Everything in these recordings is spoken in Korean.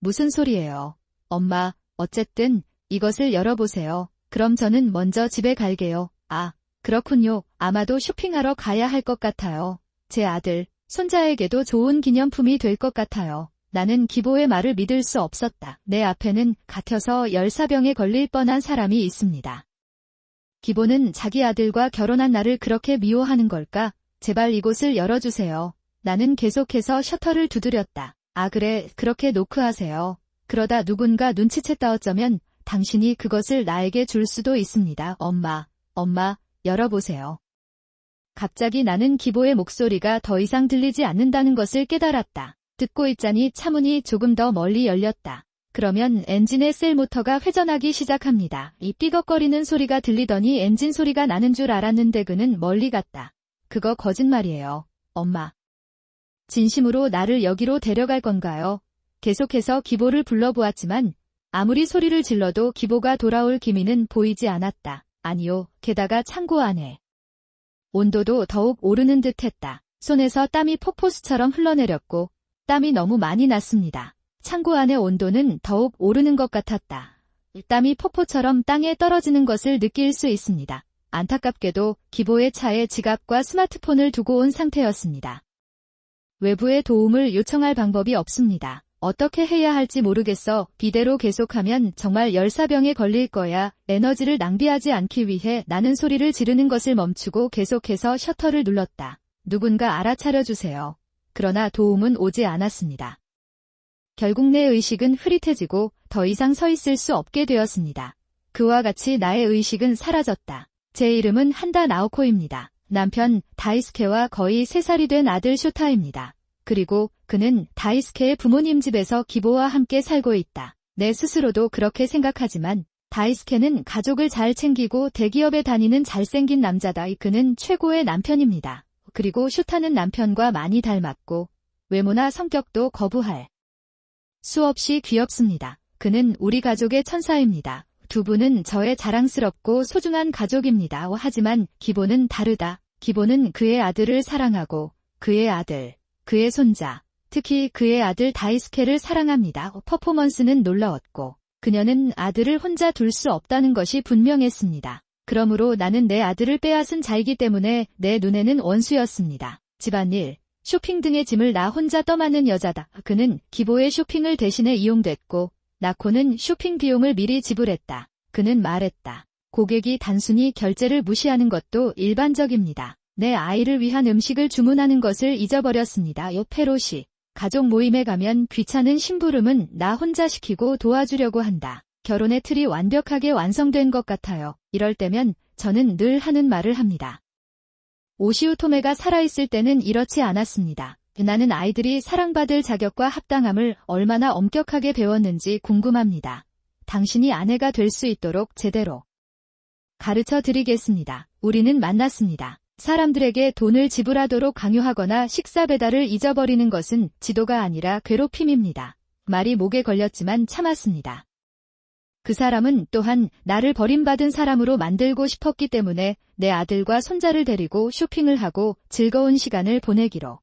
무슨 소리예요? 엄마, 어쨌든 이것을 열어보세요. 그럼 저는 먼저 집에 갈게요. 아, 그렇군요. 아마도 쇼핑하러 가야 할 것 같아요. 제 아들, 손자에게도 좋은 기념품이 될 것 같아요. 나는 기보의 말을 믿을 수 없었다. 내 앞에는 갇혀서 열사병에 걸릴 뻔한 사람이 있습니다. 기보는 자기 아들과 결혼한 나를 그렇게 미워하는 걸까? 제발 이곳을 열어주세요. 나는 계속해서 셔터를 두드렸다. 아 그래, 그렇게 노크하세요. 그러다 누군가 눈치챘다. 어쩌면 당신이 그것을 나에게 줄 수도 있습니다. 엄마, 열어보세요. 갑자기 나는 기보의 목소리가 더 이상 들리지 않는다는 것을 깨달았다. 듣고 있자니 차문이 조금 더 멀리 열렸다. 그러면 엔진의 셀 모터가 회전하기 시작합니다. 이 삐걱거리는 소리가 들리더니 엔진 소리가 나는 줄 알았는데 그는 멀리 갔다. 그거 거짓말이에요. 엄마. 진심으로 나를 여기로 데려갈 건가요? 계속해서 기보를 불러보았지만 아무리 소리를 질러도 기보가 돌아올 기미는 보이지 않았다. 아니요, 게다가 창고 안에 온도도 더욱 오르는 듯했다. 손에서 땀이 폭포수처럼 흘러내렸고 땀이 너무 많이 났습니다. 창고 안의 온도는 더욱 오르는 것 같았다. 땀이 폭포처럼 땅에 떨어지는 것을 느낄 수 있습니다. 안타깝게도 기보의 차에 지갑과 스마트폰을 두고 온 상태였습니다. 외부의 도움을 요청할 방법이 없습니다. 어떻게 해야 할지 모르겠어. 이대로 계속하면 정말 열사병에 걸릴 거야. 에너지를 낭비하지 않기 위해 나는 소리를 지르는 것을 멈추고 계속해서 셔터를 눌렀다. 누군가 알아차려 주세요. 그러나 도움은 오지 않았습니다. 결국 내 의식은 흐릿해지고 더 이상 서 있을 수 없게 되었습니다. 그와 같이 나의 의식은 사라졌다. 제 이름은 한다 나오코입니다. 남편 다이스케와 거의 3살이 된 아들 쇼타입니다. 그리고 그는 다이스케의 부모님 집에서 기보와 함께 살고 있다. 내 스스로도 그렇게 생각하지만 다이스케는 가족을 잘 챙기고 대기업에 다니는 잘생긴 남자다. 그는 최고의 남편입니다. 그리고 쇼타는 남편과 많이 닮았고 외모나 성격도 거부할 수 없이 귀엽습니다. 그는 우리 가족의 천사입니다. 두 분은 저의 자랑스럽고 소중한 가족입니다. 하지만 기보는 다르다. 기보는 그의 아들을 사랑하고 그의 아들, 그의 손자, 특히 그의 아들 다이스케를 사랑합니다. 퍼포먼스는 놀라웠고 그녀는 아들을 혼자 둘 수 없다는 것이 분명했습니다. 그러므로 나는 내 아들을 빼앗은 자이기 때문에 내 눈에는 원수였습니다. 집안일, 쇼핑 등의 짐을 나 혼자 떠맡는 여자다. 그는 기보의 쇼핑을 대신해 이용됐고 나코는 쇼핑 비용을 미리 지불했다. 그는 말했다. 고객이 단순히 결제를 무시하는 것도 일반적입니다. 내 아이를 위한 음식을 주문하는 것을 잊어버렸습니다. 페로시. 가족 모임에 가면 귀찮은 심부름은 나 혼자 시키고 도와주려고 한다. 결혼의 틀이 완벽하게 완성된 것 같아요. 이럴 때면 저는 늘 하는 말을 합니다. 오시우토메가 살아있을 때는 이렇지 않았습니다. 나는 아이들이 사랑받을 자격과 합당함을 얼마나 엄격하게 배웠는지 궁금합니다. 당신이 아내가 될 수 있도록 제대로 가르쳐 드리겠습니다. 우리는 만났습니다. 사람들에게 돈을 지불하도록 강요하거나 식사 배달을 잊어버리는 것은 지도가 아니라 괴롭힘입니다. 말이 목에 걸렸지만 참았습니다. 그 사람은 또한 나를 버림받은 사람으로 만들고 싶었기 때문에 내 아들과 손자를 데리고 쇼핑을 하고 즐거운 시간을 보내기로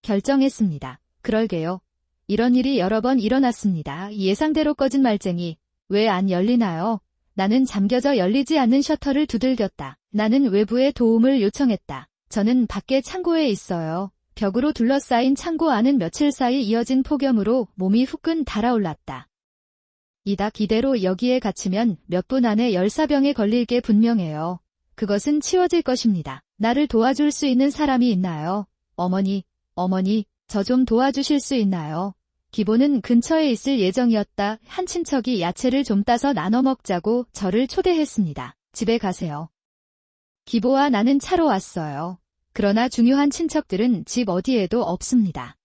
결정했습니다. 그럴게요. 이런 일이 여러 번 일어났습니다. 예상대로 꺼진 말쟁이. 왜 안 열리나요? 나는 잠겨져 열리지 않는 셔터를 두들겼다. 나는 외부의 도움을 요청했다. 저는 밖에 창고에 있어요. 벽으로 둘러싸인 창고 안은 며칠 사이 이어진 폭염으로 몸이 후끈 달아올랐다. 이대로 여기에 갇히면 몇 분 안에 열사병에 걸릴 게 분명해요. 그것은 치워질 것입니다. 나를 도와줄 수 있는 사람이 있나요? 어머니, 저 좀 도와주실 수 있나요? 기보는 근처에 있을 예정이었다. 한 친척이 야채를 좀 따서 나눠 먹자고 저를 초대했습니다. 집에 가세요. 기보와 나는 차로 왔어요. 그러나 중요한 친척들은 집 어디에도 없습니다.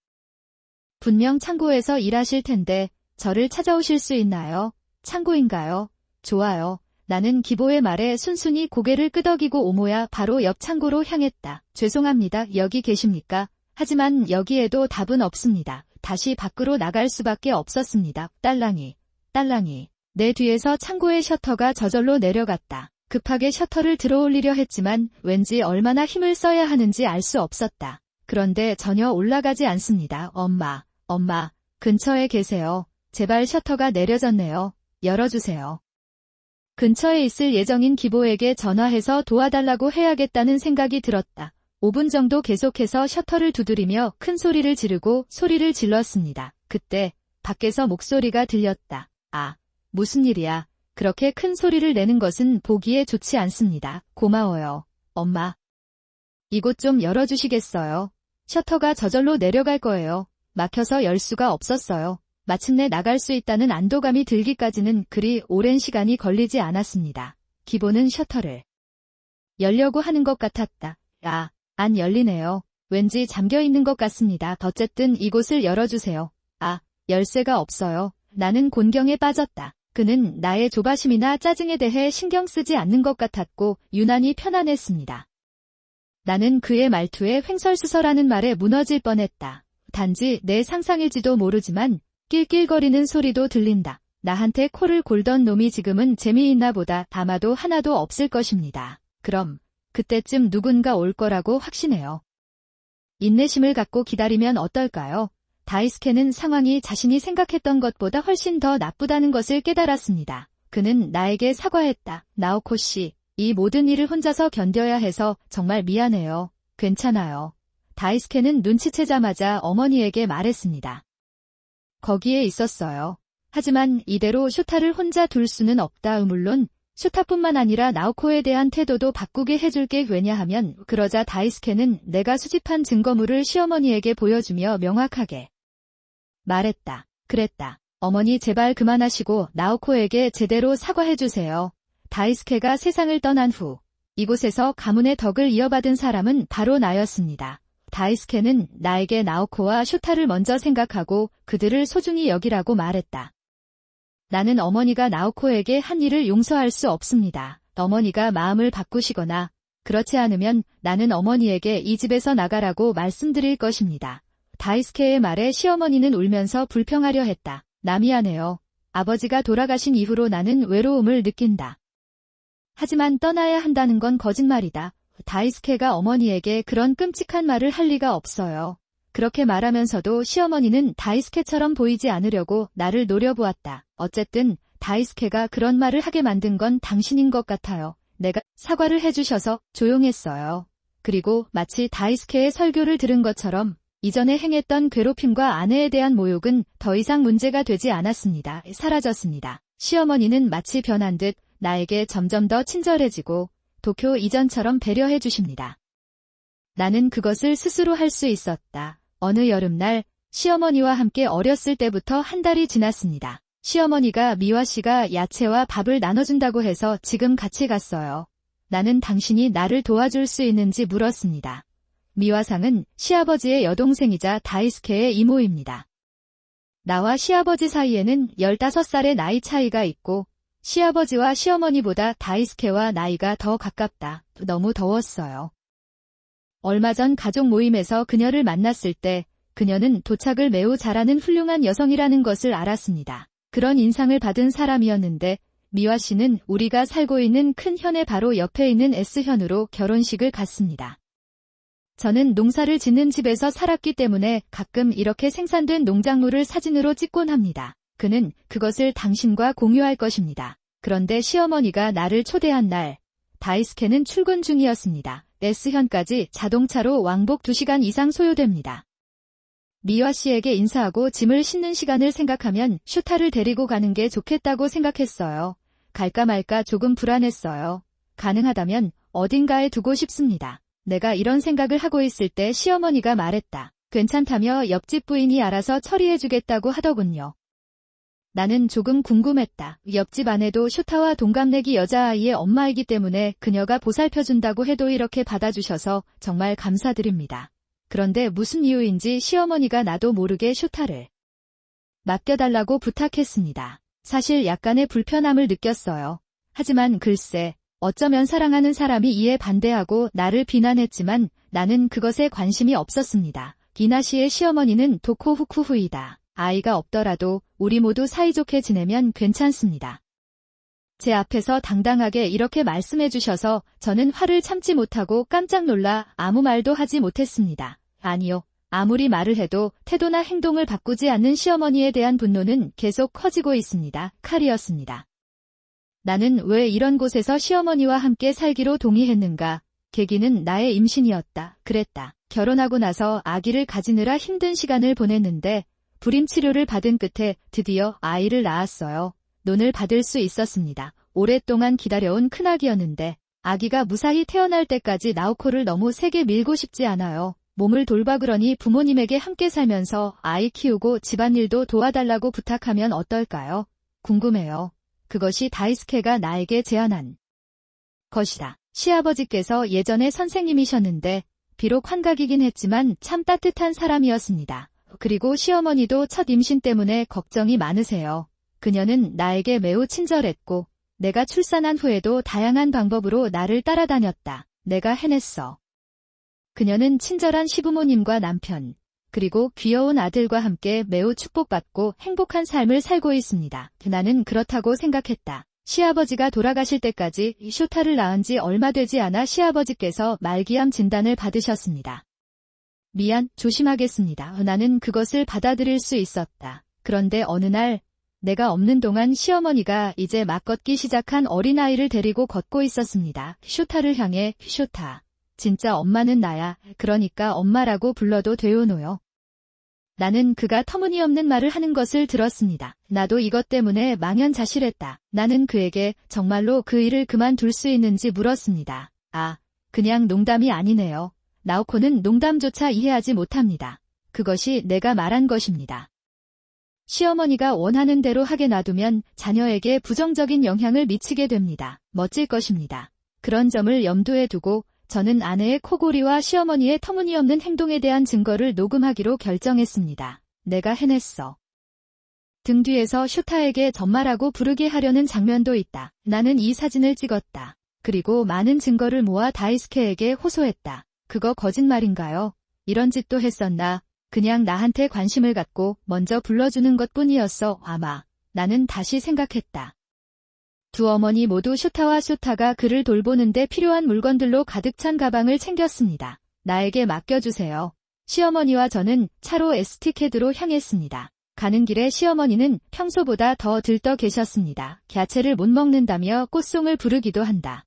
분명 창고에서 일하실 텐데 저를 찾아오실 수 있나요? 창고인가요? 좋아요. 나는 기보의 말에 순순히 고개를 끄덕이고 오모야 바로 옆 창고로 향했다. 죄송합니다. 여기 계십니까? 하지만 여기에도 답은 없습니다. 다시 밖으로 나갈 수밖에 없었습니다. 딸랑이. 내 뒤에서 창고의 셔터가 저절로 내려갔다. 급하게 셔터를 들어올리려 했지만 왠지 얼마나 힘을 써야 하는지 알 수 없었다. 그런데 전혀 올라가지 않습니다. 엄마. 근처에 계세요. 제발 셔터가 내려졌네요. 열어주세요. 근처에 있을 예정인 기보에게 전화해서 도와달라고 해야겠다는 생각이 들었다. 5분 정도 계속해서 셔터를 두드리며 큰 소리를 지르고 소리를 질렀습니다. 그때 밖에서 목소리가 들렸다. 아, 무슨 일이야. 그렇게 큰 소리를 내는 것은 보기에 좋지 않습니다. 고마워요. 엄마. 이곳 좀 열어주시겠어요? 셔터가 저절로 내려갈 거예요. 막혀서 열 수가 없었어요. 마침내 나갈 수 있다는 안도감이 들기까지는 그리 오랜 시간이 걸리지 않았습니다. 기보는 셔터를 열려고 하는 것 같았다. 아, 안 열리네요. 왠지 잠겨 있는 것 같습니다. 어쨌든 이곳을 열어주세요. 아, 열쇠가 없어요. 나는 곤경에 빠졌다. 그는 나의 조바심이나 짜증에 대해 신경 쓰지 않는 것 같았고 유난히 편안했습니다. 나는 그의 말투에 횡설수설하는 말에 무너질 뻔했다. 단지 내 상상일지도 모르지만 낄낄거리는 소리도 들린다. 나한테 코를 골던 놈이 지금은 재미있나 보다. 아마도 하나도 없을 것입니다. 그럼 그때쯤 누군가 올 거라고 확신해요. 인내심을 갖고 기다리면 어떨까요? 다이스케는 상황이 자신이 생각했던 것보다 훨씬 더 나쁘다는 것을 깨달았습니다. 그는 나에게 사과했다. 나오코 씨, 이 모든 일을 혼자서 견뎌야 해서 정말 미안해요. 괜찮아요. 다이스케는 눈치채자마자 어머니에게 말했습니다. 거기에 있었어요. 하지만 이대로 슈타를 혼자 둘 수는 없다. 물론 슈타뿐만 아니라 나오코에 대한 태도도 바꾸게 해줄게. 왜냐하면 그러자 다이스케는 내가 수집한 증거물을 시어머니에게 보여주며 명확하게 말했다. 그랬다. 어머니 제발 그만하시고 나오코에게 제대로 사과해주세요. 다이스케가 세상을 떠난 후 이곳에서 가문의 덕을 이어받은 사람은 바로 나였습니다. 다이스케는 나에게 나오코와 슈타를 먼저 생각하고 그들을 소중히 여기라고 말했다. 나는 어머니가 나오코에게 한 일을 용서할 수 없습니다. 어머니가 마음을 바꾸시거나 그렇지 않으면 나는 어머니에게 이 집에서 나가라고 말씀드릴 것입니다. 다이스케의 말에 시어머니는 울면서 불평하려 했다. 나 미안해요. 아버지가 돌아가신 이후로 나는 외로움을 느낀다. 하지만 떠나야 한다는 건 거짓말이다. 다이스케가 어머니에게 그런 끔찍한 말을 할 리가 없어요. 그렇게 말하면서도 시어머니는 다이스케처럼 보이지 않으려고 나를 노려보았다. 어쨌든 다이스케가 그런 말을 하게 만든 건 당신인 것 같아요. 내가 사과를 해주셔서 조용했어요. 그리고 마치 다이스케의 설교를 들은 것처럼 이전에 행했던 괴롭힘과 아내에 대한 모욕은 더 이상 문제가 되지 않았습니다. 사라졌습니다. 시어머니는 마치 변한 듯 나에게 점점 더 친절해지고 도쿄 이전처럼 배려해 주십니다. 나는 그것을 스스로 할 수 있었다. 어느 여름날 시어머니와 함께 어렸을 때부터 한 달이 지났습니다. 시어머니가 미화 씨가 야채와 밥을 나눠준다고 해서 지금 같이 갔어요. 나는 당신이 나를 도와줄 수 있는지 물었습니다. 미화상은 시아버지의 여동생이자 다이스케의 이모입니다. 나와 시아버지 사이에는 15살의 나이 차이가 있고 시아버지와 시어머니보다 다이스케와 나이가 더 가깝다. 너무 더웠어요. 얼마 전 가족 모임에서 그녀를 만났을 때 그녀는 도착을 매우 잘하는 훌륭한 여성이라는 것을 알았습니다. 그런 인상을 받은 사람이었는데 미화 씨는 우리가 살고 있는 큰 현의 바로 옆에 있는 S현으로 결혼식을 갔습니다. 저는 농사를 짓는 집에서 살았기 때문에 가끔 이렇게 생산된 농작물을 사진으로 찍곤 합니다. 그는 그것을 당신과 공유할 것입니다. 그런데 시어머니가 나를 초대한 날, 다이스케는 출근 중이었습니다. S현까지 자동차로 왕복 2시간 이상 소요됩니다. 미화 씨에게 인사하고 짐을 싣는 시간을 생각하면 슈타를 데리고 가는 게 좋겠다고 생각했어요. 갈까 말까 조금 불안했어요. 가능하다면 어딘가에 두고 싶습니다. 내가 이런 생각을 하고 있을 때 시어머니가 말했다. 괜찮다며 옆집 부인이 알아서 처리해주겠다고 하더군요. 나는 조금 궁금했다. 옆집 아내도 슈타와 동갑내기 여자아이의 엄마이기 때문에 그녀가 보살펴준다고 해도 이렇게 받아주셔서 정말 감사드립니다. 그런데 무슨 이유인지 시어머니가 나도 모르게 슈타를 맡겨달라고 부탁했습니다. 사실 약간의 불편함을 느꼈어요. 하지만 글쎄, 어쩌면 사랑하는 사람이 이에 반대하고 나를 비난했지만 나는 그것에 관심이 없었습니다. 기나 씨의 시어머니는 도코 후쿠후이다. 아이가 없더라도 우리 모두 사이좋게 지내면 괜찮습니다. 제 앞에서 당당하게 이렇게 말씀해 주셔서 저는 화를 참지 못하고 깜짝 놀라 아무 말도 하지 못했습니다. 아니요, 아무리 말을 해도 태도나 행동을 바꾸지 않는 시어머니에 대한 분노는 계속 커지고 있습니다. 칼이었습니다. 나는 왜 이런 곳에서 시어머니와 함께 살기로 동의했는가? 계기는 나의 임신이었다. 그랬다. 결혼하고 나서 아기를 가지느라 힘든 시간을 보냈는데 불임 치료를 받은 끝에 드디어 아이를 낳았어요. 논을 받을 수 있었습니다. 오랫동안 기다려온 큰아기였는데 아기가 무사히 태어날 때까지 나우코를 너무 세게 밀고 싶지 않아요. 몸을 돌봐 그러니 부모님에게 함께 살면서 아이 키우고 집안일도 도와달라고 부탁하면 어떨까요? 궁금해요. 그것이 다이스케가 나에게 제안한 것이다. 시아버지께서 예전에 선생님이셨는데 비록 환각이긴 했지만 참 따뜻한 사람이었습니다. 그리고 시어머니도 첫 임신 때문에 걱정이 많으세요. 그녀는 나에게 매우 친절했고 내가 출산한 후에도 다양한 방법으로 나를 따라다녔다. 내가 해냈어. 그녀는 친절한 시부모님과 남편, 그리고 귀여운 아들과 함께 매우 축복받고 행복한 삶을 살고 있습니다. 나는 그렇다고 생각했다. 시아버지가 돌아가실 때까지 쇼타를 낳은 지 얼마 되지 않아 시아버지께서 말기암 진단을 받으셨습니다. 미안, 조심하겠습니다. 나는 그것을 받아들일 수 있었다. 그런데 어느 날 내가 없는 동안 시어머니가 이제 막 걷기 시작한 어린아이를 데리고 걷고 있었습니다. 쇼타를 향해 쇼타. 진짜 엄마는 나야. 그러니까 엄마라고 불러도 돼요노요. 나는 그가 터무니없는 말을 하는 것을 들었습니다. 나도 이것 때문에 망연자실했다. 나는 그에게 정말로 그 일을 그만둘 수 있는지 물었습니다. 아, 그냥 농담이 아니네요. 나오코는 농담조차 이해하지 못합니다. 그것이 내가 말한 것입니다. 시어머니가 원하는 대로 하게 놔두면 자녀에게 부정적인 영향을 미치게 됩니다. 멋질 것입니다. 그런 점을 염두에 두고 저는 아내의 코골이와 시어머니의 터무니없는 행동에 대한 증거를 녹음하기로 결정했습니다. 내가 해냈어. 등 뒤에서 슈타에게 전말하고 부르게 하려는 장면도 있다. 나는 이 사진을 찍었다. 그리고 많은 증거를 모아 다이스케에게 호소했다. 그거 거짓말인가요? 이런 짓도 했었나? 그냥 나한테 관심을 갖고 먼저 불러주는 것뿐이었어. 아마. 나는 다시 생각했다. 두 어머니 모두 슈타와 슈타가 그를 돌보는데 필요한 물건들로 가득 찬 가방을 챙겼습니다. 나에게 맡겨주세요. 시어머니와 저는 차로 에스티케드로 향했습니다. 가는 길에 시어머니는 평소보다 더 들떠 계셨습니다. 야채를 못 먹는다며 꽃송을 부르기도 한다.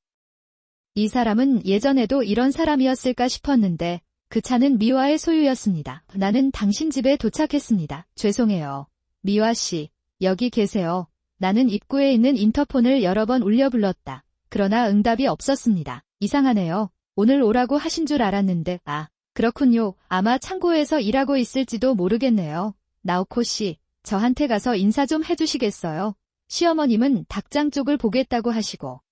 이 사람은 예전에도 이런 사람이었을까 싶었는데 그 차는 미화의 소유였습니다. 나는 당신 집에 도착했습니다. 죄송해요. 미화 씨, 여기 계세요. 나는 입구에 있는 인터폰을 여러 번 울려 불렀다. 그러나 응답이 없었습니다. 이상하네요. 오늘 오라고 하신 줄 알았는데, 아, 그렇군요. 아마 창고에서 일하고 있을지도 모르겠네요. 나오코 씨, 저한테 가서 인사 좀 해주시겠어요? 시어머님은 닭장 쪽을 보겠다고 하시고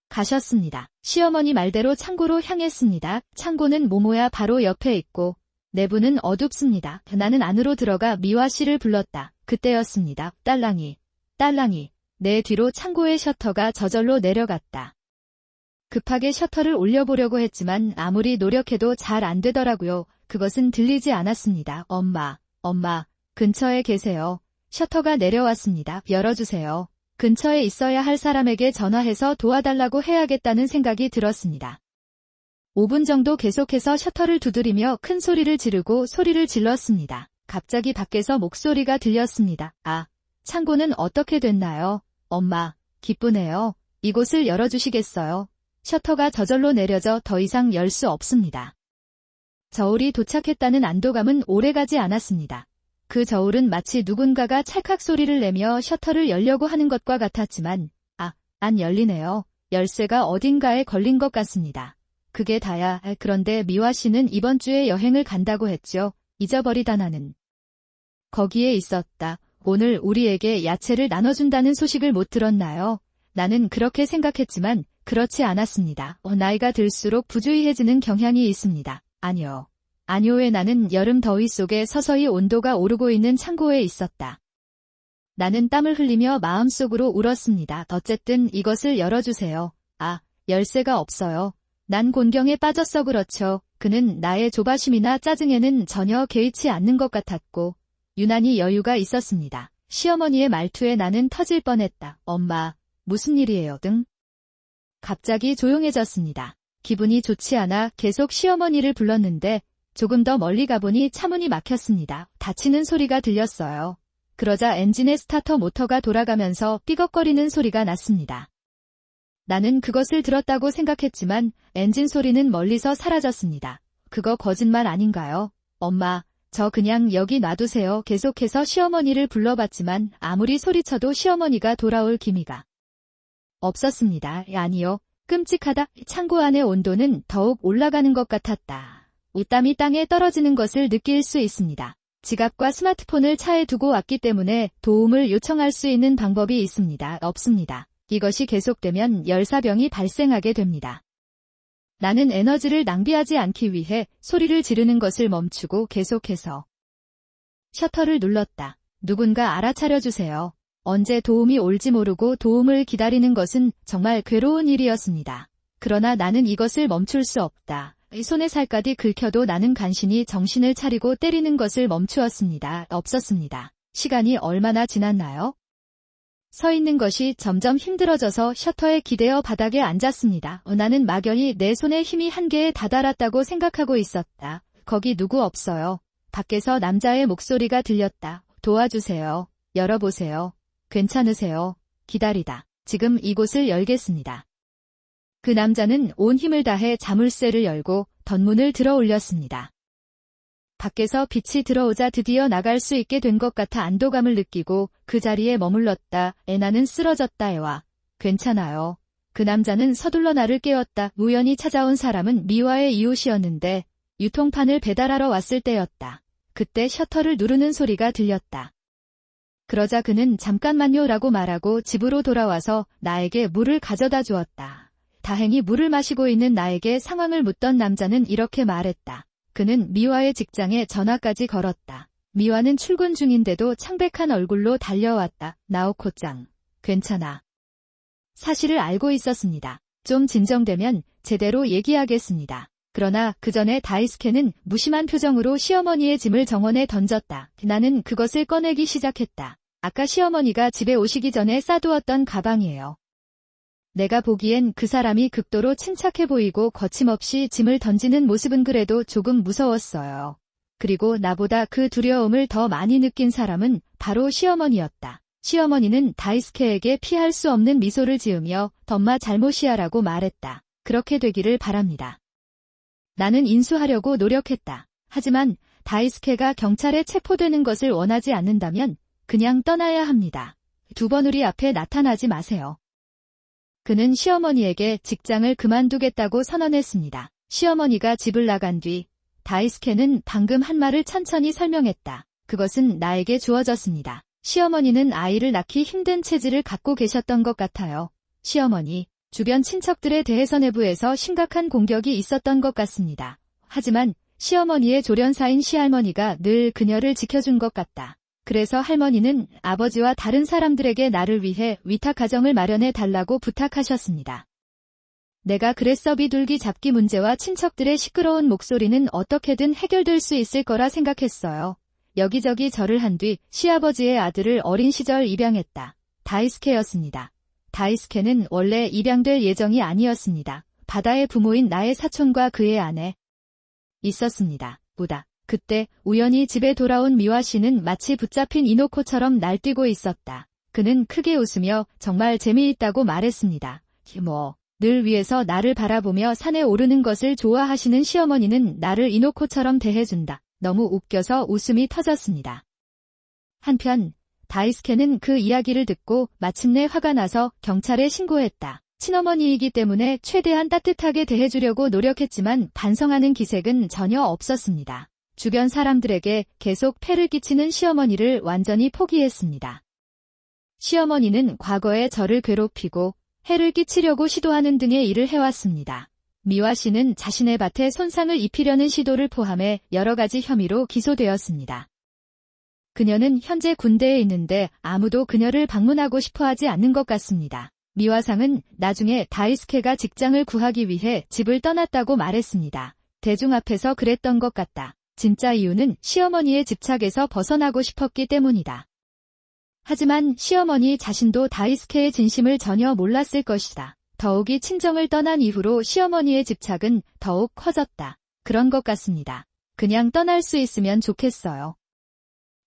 가셨습니다. 시어머니 말대로 창고로 향했습니다. 창고는 모모야 바로 옆에 있고 내부는 어둡습니다. 나는 안으로 들어가 미화 씨를 불렀다. 그때였습니다. 딸랑이, 내 뒤로 창고의 셔터가 저절로 내려갔다. 급하게 셔터를 올려보려고 했지만 아무리 노력해도 잘 안 되더라고요. 그것은 들리지 않았습니다. 엄마, 근처에 계세요. 셔터가 내려왔습니다. 열어주세요. 근처에 있어야 할 사람에게 전화해서 도와달라고 해야겠다는 생각이 들었습니다. 5분 정도 계속해서 셔터를 두드리며 큰 소리를 지르고 소리를 질렀습니다. 갑자기 밖에서 목소리가 들렸습니다. 아, 창고는 어떻게 됐나요? 엄마, 기쁘네요. 이곳을 열어주시겠어요? 셔터가 저절로 내려져 더 이상 열 수 없습니다. 저울이 도착했다는 안도감은 오래가지 않았습니다. 그 저울은 마치 누군가가 찰칵 소리를 내며 셔터를 열려고 하는 것과 같았지만 안 열리네요. 열쇠가 어딘가에 걸린 것 같습니다. 그게 다야. 그런데 미화 씨는 이번 주에 여행을 간다고 했죠. 잊어버리다 나는. 거기에 있었다. 오늘 우리에게 야채를 나눠준다는 소식을 못 들었나요? 나는 그렇게 생각했지만 그렇지 않았습니다. 나이가 들수록 부주의해지는 경향이 있습니다. 아니요에 나는 여름 더위 속에 서서히 온도가 오르고 있는 창고에 있었다. 나는 땀을 흘리며 마음속으로 울었습니다. 어쨌든 이것을 열어주세요. 아, 열쇠가 없어요. 난 곤경에 빠졌어. 그렇죠. 그는 나의 조바심이나 짜증에는 전혀 개의치 않는 것 같았고 유난히 여유가 있었습니다. 시어머니의 말투에 나는 터질 뻔했다. 엄마, 무슨 일이에요 등? 갑자기 조용해졌습니다. 기분이 좋지 않아 계속 시어머니를 불렀는데 조금 더 멀리 가보니 차문이 막혔습니다. 닫히는 소리가 들렸어요. 그러자 엔진의 스타터 모터가 돌아가면서 삐걱거리는 소리가 났습니다. 나는 그것을 들었다고 생각했지만 엔진 소리는 멀리서 사라졌습니다. 그거 거짓말 아닌가요? 엄마, 저 그냥 여기 놔두세요. 계속해서 시어머니를 불러봤지만 아무리 소리쳐도 시어머니가 돌아올 기미가 없었습니다. 아니요. 끔찍하다. 창고 안의 온도는 더욱 올라가는 것 같았다. 옷땀이 땅에 떨어지는 것을 느낄 수 있습니다. 지갑과 스마트폰을 차에 두고 왔기 때문에 도움을 요청할 수 있는 방법이 있습니다. 없습니다. 이것이 계속되면 열사병이 발생하게 됩니다. 나는 에너지를 낭비하지 않기 위해 소리를 지르는 것을 멈추고 계속해서 셔터를 눌렀다. 누군가 알아차려주세요. 언제 도움이 올지 모르고 도움을 기다리는 것은 정말 괴로운 일이었습니다. 그러나 나는 이것을 멈출 수 없다. 손에 살갗이 긁혀도 나는 간신히 정신을 차리고 때리는 것을 멈추었습니다. 없었습니다. 시간이 얼마나 지났나요? 서 있는 것이 점점 힘들어져서 셔터에 기대어 바닥에 앉았습니다. 나는 막연히 내 손에 힘이 한계에 다다랐다고 생각하고 있었다. 거기 누구 없어요. 밖에서 남자의 목소리가 들렸다. 도와주세요. 열어보세요. 괜찮으세요. 기다리다. 지금 이곳을 열겠습니다. 그 남자는 온 힘을 다해 자물쇠를 열고 덧문을 들어 올렸습니다. 밖에서 빛이 들어오자 드디어 나갈 수 있게 된 것 같아 안도감을 느끼고 그 자리에 머물렀다. 나는 쓰러졌다. 애와. 괜찮아요. 그 남자는 서둘러 나를 깨웠다. 우연히 찾아온 사람은 미화의 이웃이었는데 유통판을 배달하러 왔을 때였다. 그때 셔터를 누르는 소리가 들렸다. 그러자 그는 잠깐만요 라고 말하고 집으로 돌아와서 나에게 물을 가져다 주었다. 다행히 물을 마시고 있는 나에게 상황을 묻던 남자는 이렇게 말했다. 그는 미화의 직장에 전화까지 걸었다. 미화는 출근 중인데도 창백한 얼굴로 달려왔다. 나오코짱, 괜찮아. 사실을 알고 있었습니다. 좀 진정되면 제대로 얘기하겠습니다. 그러나 그 전에 다이스케는 무심한 표정으로 시어머니의 짐을 정원에 던졌다. 나는 그것을 꺼내기 시작했다. 아까 시어머니가 집에 오시기 전에 싸두었던 가방이에요. 내가 보기엔 그 사람이 극도로 침착해 보이고 거침없이 짐을 던지는 모습은 그래도 조금 무서웠어요. 그리고 나보다 그 두려움을 더 많이 느낀 사람은 바로 시어머니였다. 시어머니는 다이스케에게 피할 수 없는 미소를 지으며 덤마 잘못이야라고 말했다. 그렇게 되기를 바랍니다. 나는 인수하려고 노력했다. 하지만 다이스케가 경찰에 체포되는 것을 원하지 않는다면 그냥 떠나야 합니다. 두 번 우리 앞에 나타나지 마세요. 그는 시어머니에게 직장을 그만두겠다고 선언했습니다. 시어머니가 집을 나간 뒤 다이스케는 방금 한 말을 천천히 설명했다. 그것은 나에게 주어졌습니다. 시어머니는 아이를 낳기 힘든 체질을 갖고 계셨던 것 같아요. 시어머니, 주변 친척들에 대해서 내부에서 심각한 공격이 있었던 것 같습니다. 하지만 시어머니의 조련사인 시할머니가 늘 그녀를 지켜준 것 같다. 그래서 할머니는 아버지와 다른 사람들에게 나를 위해 위탁 가정을 마련해 달라고 부탁하셨습니다. 내가 그랬어. 비둘기 잡기 문제와 친척들의 시끄러운 목소리는 어떻게든 해결될 수 있을 거라 생각했어요. 여기저기 절을 한 뒤 시아버지의 아들을 어린 시절 입양했다. 다이스케였습니다. 다이스케는 원래 입양될 예정이 아니었습니다. 바다의 부모인 나의 사촌과 그의 아내 있었습니다. 보다. 그때 우연히 집에 돌아온 미화 씨는 마치 붙잡힌 이노코처럼 날뛰고 있었다. 그는 크게 웃으며 정말 재미있다고 말했습니다. 늘 위에서 나를 바라보며 산에 오르는 것을 좋아하시는 시어머니는 나를 이노코처럼 대해준다. 너무 웃겨서 웃음이 터졌습니다. 한편 다이스케는 그 이야기를 듣고 마침내 화가 나서 경찰에 신고했다. 친어머니이기 때문에 최대한 따뜻하게 대해주려고 노력했지만 반성하는 기색은 전혀 없었습니다. 주변 사람들에게 계속 폐를 끼치는 시어머니를 완전히 포기했습니다. 시어머니는 과거에 저를 괴롭히고 해를 끼치려고 시도하는 등의 일을 해왔습니다. 미화 씨는 자신의 밭에 손상을 입히려는 시도를 포함해 여러 가지 혐의로 기소되었습니다. 그녀는 현재 군대에 있는데 아무도 그녀를 방문하고 싶어하지 않는 것 같습니다. 미화상은 나중에 다이스케가 직장을 구하기 위해 집을 떠났다고 말했습니다. 대중 앞에서 그랬던 것 같다. 진짜 이유는 시어머니의 집착에서 벗어나고 싶었기 때문이다. 하지만 시어머니 자신도 다이스케의 진심을 전혀 몰랐을 것이다. 더욱이 친정을 떠난 이후로 시어머니의 집착은 더욱 커졌다. 그런 것 같습니다. 그냥 떠날 수 있으면 좋겠어요.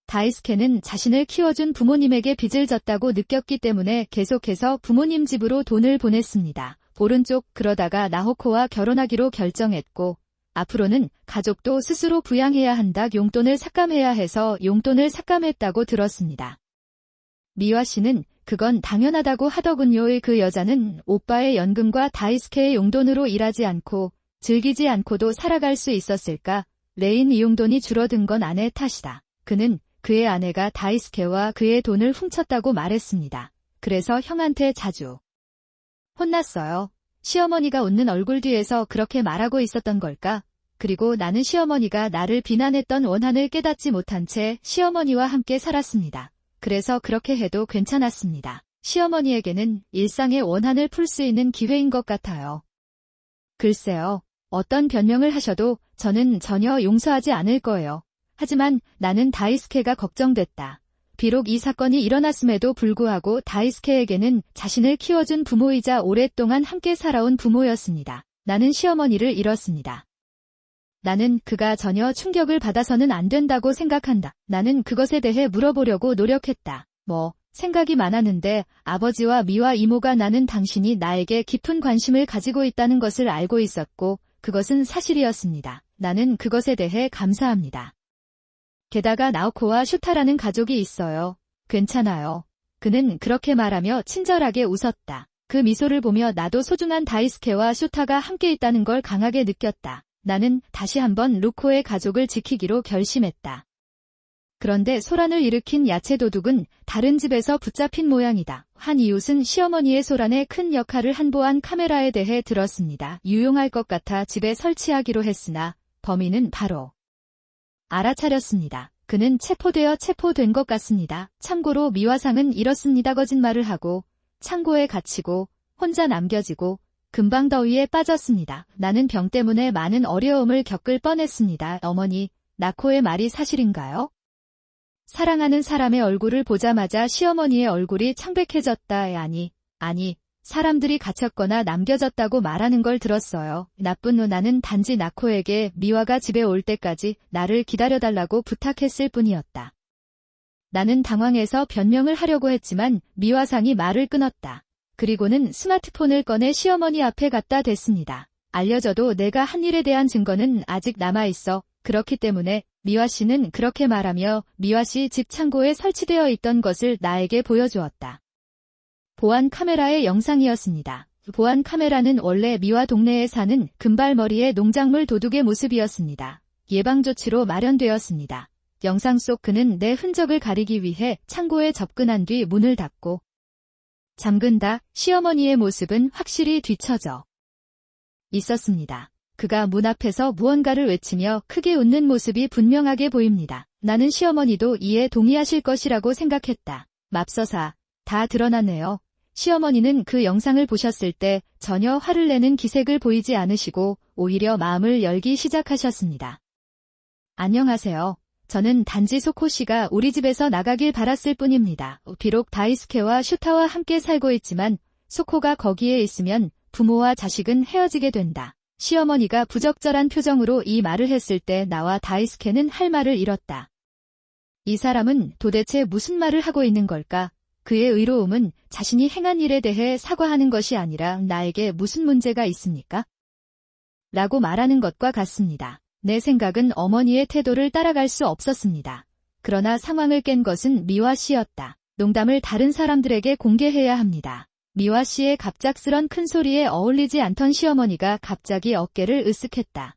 다이스케는 자신을 키워준 부모님에게 빚을 졌다고 느꼈기 때문에 계속해서 부모님 집으로 돈을 보냈습니다. 오른쪽 그러다가 나호코와 결혼하기로 결정했고 앞으로는 가족도 스스로 부양해야 한다. 용돈을 삭감해야 해서 용돈을 삭감했다고 들었습니다. 미화 씨는 그건 당연하다고 하더군요. 그 여자는 오빠의 연금과 다이스케의 용돈으로 일하지 않고 즐기지 않고도 살아갈 수 있었을까? 레인 이용돈이 줄어든 건 아내 탓이다. 그는 그의 아내가 다이스케와 그의 돈을 훔쳤다고 말했습니다. 그래서 형한테 자주 혼났어요. 시어머니가 웃는 얼굴 뒤에서 그렇게 말하고 있었던 걸까? 그리고 나는 시어머니가 나를 비난했던 원한을 깨닫지 못한 채 시어머니와 함께 살았습니다. 그래서 그렇게 해도 괜찮았습니다. 시어머니에게는 일상의 원한을 풀 수 있는 기회인 것 같아요. 글쎄요. 어떤 변명을 하셔도 저는 전혀 용서하지 않을 거예요. 하지만 나는 다이스케가 걱정됐다. 비록 이 사건이 일어났음에도 불구하고 다이스케에게는 자신을 키워준 부모이자 오랫동안 함께 살아온 부모였습니다. 나는 시어머니를 잃었습니다. 나는 그가 전혀 충격을 받아서는 안 된다고 생각한다. 나는 그것에 대해 물어보려고 노력했다. 생각이 많았는데 아버지와 미화 이모가 나는 당신이 나에게 깊은 관심을 가지고 있다는 것을 알고 있었고 그것은 사실이었습니다. 나는 그것에 대해 감사합니다. 게다가 나오코와 슈타라는 가족이 있어요. 괜찮아요. 그는 그렇게 말하며 친절하게 웃었다. 그 미소를 보며 나도 소중한 다이스케와 슈타가 함께 있다는 걸 강하게 느꼈다. 나는 다시 한번 루코의 가족을 지키기로 결심했다. 그런데 소란을 일으킨 야채 도둑은 다른 집에서 붙잡힌 모양이다. 한 이웃은 시어머니의 소란에 큰 역할을 한 보안 카메라에 대해 들었습니다. 유용할 것 같아 집에 설치하기로 했으나 범인은 바로 알아차렸습니다. 그는 체포된 것 같습니다. 참고로 미화상은 이렇습니다. 거짓말을 하고 창고에 갇히고 혼자 남겨지고 금방 더위에 빠졌습니다. 나는 병 때문에 많은 어려움을 겪을 뻔했습니다. 어머니, 나코의 말이 사실인가요? 사랑하는 사람의 얼굴을 보자마자 시어머니의 얼굴이 창백해졌다. 아니, 사람들이 갇혔거나 남겨졌다고 말하는 걸 들었어요. 나쁜 누나는 단지 나코에게 미화가 집에 올 때까지 나를 기다려달라고 부탁했을 뿐이었다. 나는 당황해서 변명을 하려고 했지만 미화상이 말을 끊었다. 그리고는 스마트폰을 꺼내 시어머니 앞에 갖다 댔습니다. 알려져도 내가 한 일에 대한 증거는 아직 남아있어. 그렇기 때문에 미화 씨는 그렇게 말하며 미화 씨 집 창고에 설치되어 있던 것을 나에게 보여주었다. 보안 카메라의 영상이었습니다. 보안 카메라는 원래 미화 동네에 사는 금발머리의 농작물 도둑의 모습이었습니다. 예방조치로 마련되었습니다. 영상 속 그는 내 흔적을 가리기 위해 창고에 접근한 뒤 문을 닫고 잠근다. 시어머니의 모습은 확실히 뒤처져 있었습니다. 그가 문 앞에서 무언가를 외치며 크게 웃는 모습이 분명하게 보입니다. 나는 시어머니도 이에 동의하실 것이라고 생각했다. 맙서사, 다 드러났네요. 시어머니는 그 영상을 보셨을 때 전혀 화를 내는 기색을 보이지 않으시고 오히려 마음을 열기 시작하셨습니다. 안녕하세요. 저는 단지 소코 씨가 우리 집에서 나가길 바랐을 뿐입니다. 비록 다이스케와 슈타와 함께 살고 있지만 소코가 거기에 있으면 부모와 자식은 헤어지게 된다. 시어머니가 부적절한 표정으로 이 말을 했을 때 나와 다이스케는 할 말을 잃었다. 이 사람은 도대체 무슨 말을 하고 있는 걸까? 그의 의로움은 자신이 행한 일에 대해 사과하는 것이 아니라 나에게 무슨 문제가 있습니까? 라고 말하는 것과 같습니다. 내 생각은 어머니의 태도를 따라갈 수 없었습니다. 그러나 상황을 깬 것은 미화 씨였다. 농담을 다른 사람들에게 공개해야 합니다. 미화 씨의 갑작스런 큰 소리에 어울리지 않던 시어머니가 갑자기 어깨를 으쓱했다.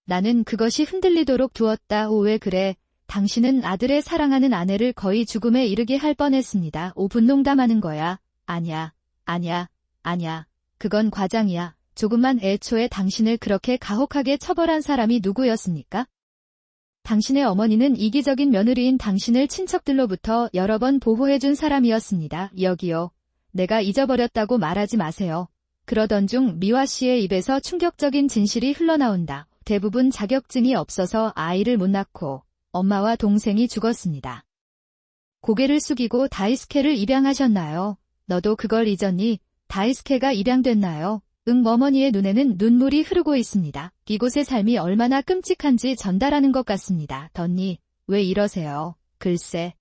나는 그것이 흔들리도록 두었다. 오, 왜 그래? 당신은 아들의 사랑하는 아내를 거의 죽음에 이르게 할 뻔했습니다. 분농담하는 거야. 아냐. 그건 과장이야. 조금만 애초에 당신을 그렇게 가혹하게 처벌한 사람이 누구였습니까? 당신의 어머니는 이기적인 며느리인 당신을 친척들로부터 여러 번 보호해준 사람이었습니다. 여기요. 내가 잊어버렸다고 말하지 마세요. 그러던 중 미화 씨의 입에서 충격적인 진실이 흘러나온다. 대부분 자격증이 없어서 아이를 못 낳고 엄마와 동생이 죽었습니다. 고개를 숙이고 다이스케를 입양하셨나요? 너도 그걸 잊었니? 다이스케가 입양됐나요? 어머니의 눈에는 눈물이 흐르고 있습니다. 이곳의 삶이 얼마나 끔찍한지 전달하는 것 같습니다. 덧니, 왜 이러세요? 글쎄.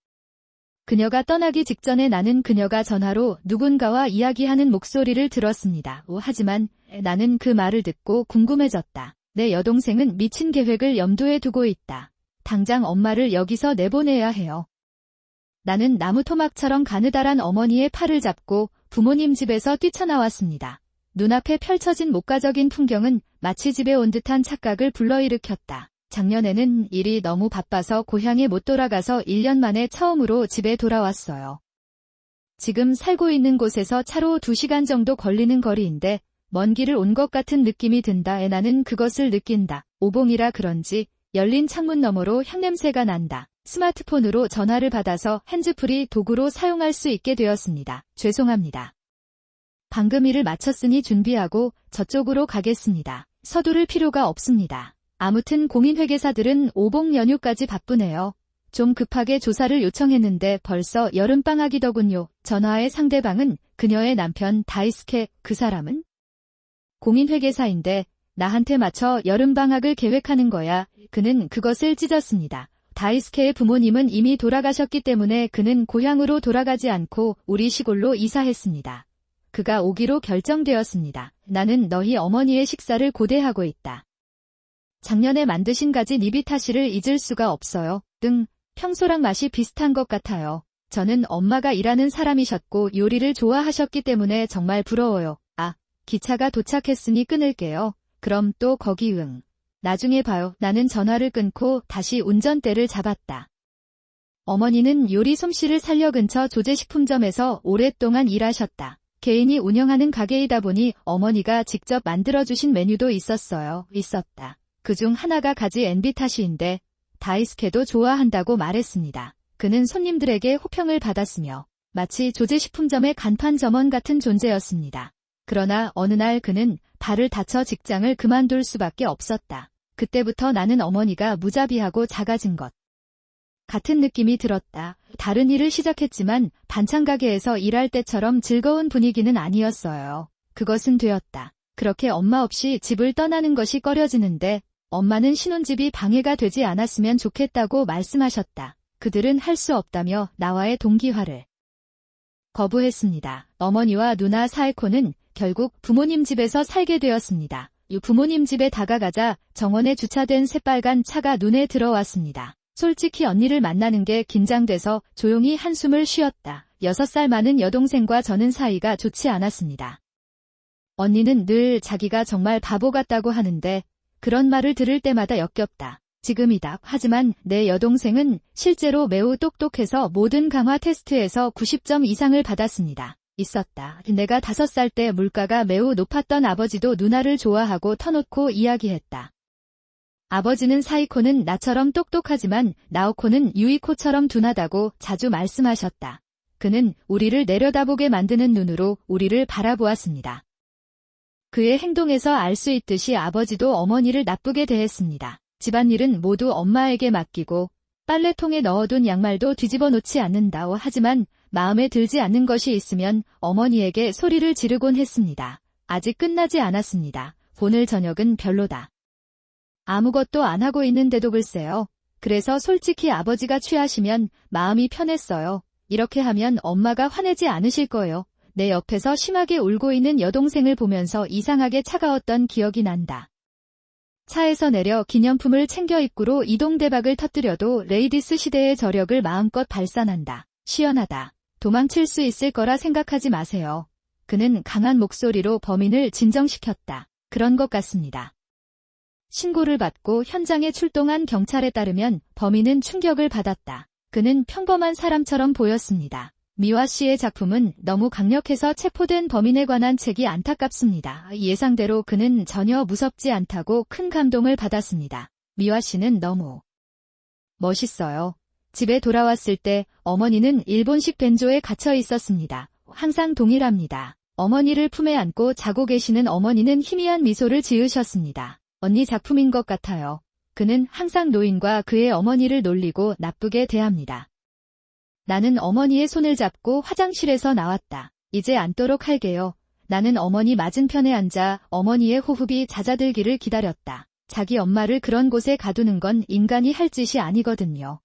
그녀가 떠나기 직전에 나는 그녀가 전화로 누군가와 이야기하는 목소리를 들었습니다. 하지만 나는 그 말을 듣고 궁금해졌다. 내 여동생은 미친 계획을 염두에 두고 있다. 당장 엄마를 여기서 내보내야 해요. 나는 나무토막처럼 가느다란 어머니의 팔을 잡고 부모님 집에서 뛰쳐나왔습니다. 눈앞에 펼쳐진 목가적인 풍경은 마치 집에 온 듯한 착각을 불러일으켰다. 작년에는 일이 너무 바빠서 고향에 못 돌아가서 1년 만에 처음으로 집에 돌아왔어요. 지금 살고 있는 곳에서 차로 2시간 정도 걸리는 거리인데 먼 길을 온 것 같은 느낌이 든다. 나는 그것을 느낀다. 오봉이라 그런지 열린 창문 너머로 향냄새가 난다. 스마트폰으로 전화를 받아서 핸즈프리 도구로 사용할 수 있게 되었습니다. 죄송합니다. 방금 일을 마쳤으니 준비하고 저쪽으로 가겠습니다. 서두를 필요가 없습니다. 아무튼 공인회계사들은 오봉 연휴까지 바쁘네요. 좀 급하게 조사를 요청했는데 벌써 여름방학이더군요. 전화의 상대방은 그녀의 남편 다이스케. 그 사람은? 공인회계사인데 나한테 맞춰 여름방학을 계획하는 거야. 그는 그것을 찢었습니다. 다이스케의 부모님은 이미 돌아가셨기 때문에 그는 고향으로 돌아가지 않고 우리 시골로 이사했습니다. 그가 오기로 결정되었습니다. 나는 너희 어머니의 식사를 고대하고 있다. 작년에 만드신 가지 니비타시를 잊을 수가 없어요. 평소랑 맛이 비슷한 것 같아요. 저는 엄마가 일하는 사람이셨고 요리를 좋아하셨기 때문에 정말 부러워요. 기차가 도착했으니 끊을게요. 그럼 또 거기 나중에 봐요. 나는 전화를 끊고 다시 운전대를 잡았다. 어머니는 요리 솜씨를 살려 근처 조제식품점에서 오랫동안 일하셨다. 개인이 운영하는 가게이다 보니 어머니가 직접 만들어주신 메뉴도 있었다. 그중 하나가 가지 엔비타시인데 다이스케도 좋아한다고 말했습니다. 그는 손님들에게 호평을 받았으며 마치 조제식품점의 간판 점원 같은 존재였습니다. 그러나 어느 날 그는 발을 다쳐 직장을 그만둘 수밖에 없었다. 그때부터 나는 어머니가 무자비하고 작아진 것 같은 느낌이 들었다. 다른 일을 시작했지만 반찬 가게에서 일할 때처럼 즐거운 분위기는 아니었어요. 그것은 되었다. 그렇게 엄마 없이 집을 떠나는 것이 꺼려지는데 엄마는 신혼집이 방해가 되지 않았으면 좋겠다고 말씀하셨다. 그들은 할 수 없다며 나와의 동기화를 거부했습니다. 어머니와 누나 사에코는 결국 부모님 집에서 살게 되었습니다. 부모님 집에 다가가자 정원에 주차된 새빨간 차가 눈에 들어왔습니다. 솔직히 언니를 만나는 게 긴장돼서 조용히 한숨을 쉬었다. 6살 많은 여동생과 저는 사이가 좋지 않았습니다. 언니는 늘 자기가 정말 바보 같다고 하는데 그런 말을 들을 때마다 역겹다. 지금이다. 하지만 내 여동생은 실제로 매우 똑똑해서 모든 강화 테스트에서 90점 이상을 받았습니다. 내가 5살 때 물가가 매우 높았던 아버지도 누나를 좋아하고 터놓고 이야기했다. 아버지는 사이코는 나처럼 똑똑하지만 나오코는 유이코처럼 둔하다고 자주 말씀하셨다. 그는 우리를 내려다보게 만드는 눈으로 우리를 바라보았습니다. 그의 행동에서 알 수 있듯이 아버지도 어머니를 나쁘게 대했습니다. 집안일은 모두 엄마에게 맡기고 빨래통에 넣어둔 양말도 뒤집어 놓지 않는다. 하지만 마음에 들지 않는 것이 있으면 어머니에게 소리를 지르곤 했습니다. 아직 끝나지 않았습니다. 오늘 저녁은 별로다. 아무것도 안 하고 있는데도 글쎄요. 그래서 솔직히 아버지가 취하시면 마음이 편했어요. 이렇게 하면 엄마가 화내지 않으실 거예요. 내 옆에서 심하게 울고 있는 여동생을 보면서 이상하게 차가웠던 기억이 난다. 차에서 내려 기념품을 챙겨 입구로 이동대박을 터뜨려도 레이디스 시대의 저력을 마음껏 발산한다. 시원하다. 도망칠 수 있을 거라 생각하지 마세요. 그는 강한 목소리로 범인을 진정시켰다. 그런 것 같습니다. 신고를 받고 현장에 출동한 경찰에 따르면 범인은 충격을 받았다. 그는 평범한 사람처럼 보였습니다. 미화 씨의 작품은 너무 강력해서 체포된 범인에 관한 책이 안타깝습니다. 예상대로 그는 전혀 무섭지 않다고 큰 감동을 받았습니다. 미화 씨는 너무 멋있어요. 집에 돌아왔을 때 어머니는 일본식 벤조에 갇혀 있었습니다. 항상 동일합니다. 어머니를 품에 안고 자고 계시는 어머니는 희미한 미소를 지으셨습니다. 언니 작품인 것 같아요. 그는 항상 노인과 그의 어머니를 놀리고 나쁘게 대합니다. 나는 어머니의 손을 잡고 화장실에서 나왔다. 이제 앉도록 할게요. 나는 어머니 맞은편에 앉아 어머니의 호흡이 잦아들기를 기다렸다. 자기 엄마를 그런 곳에 가두는 건 인간이 할 짓이 아니거든요.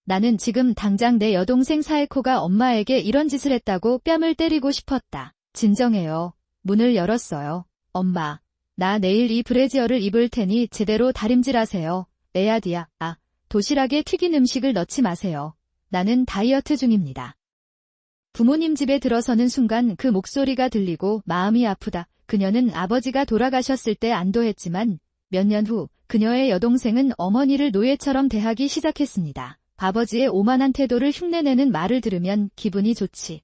나는 지금 당장 내 여동생 사에코가 엄마에게 이런 짓을 했다고 뺨을 때리고 싶었다. 진정해요. 문을 열었어요. 엄마, 나 내일 이 브래지어를 입을 테니 제대로 다림질하세요. 에아디야, 도시락에 튀긴 음식을 넣지 마세요. 나는 다이어트 중입니다. 부모님 집에 들어서는 순간 그 목소리가 들리고 마음이 아프다. 그녀는 아버지가 돌아가셨을 때 안도했지만 몇 년 후 그녀의 여동생은 어머니를 노예처럼 대하기 시작했습니다. 아버지의 오만한 태도를 흉내내는 말을 들으면 기분이 좋지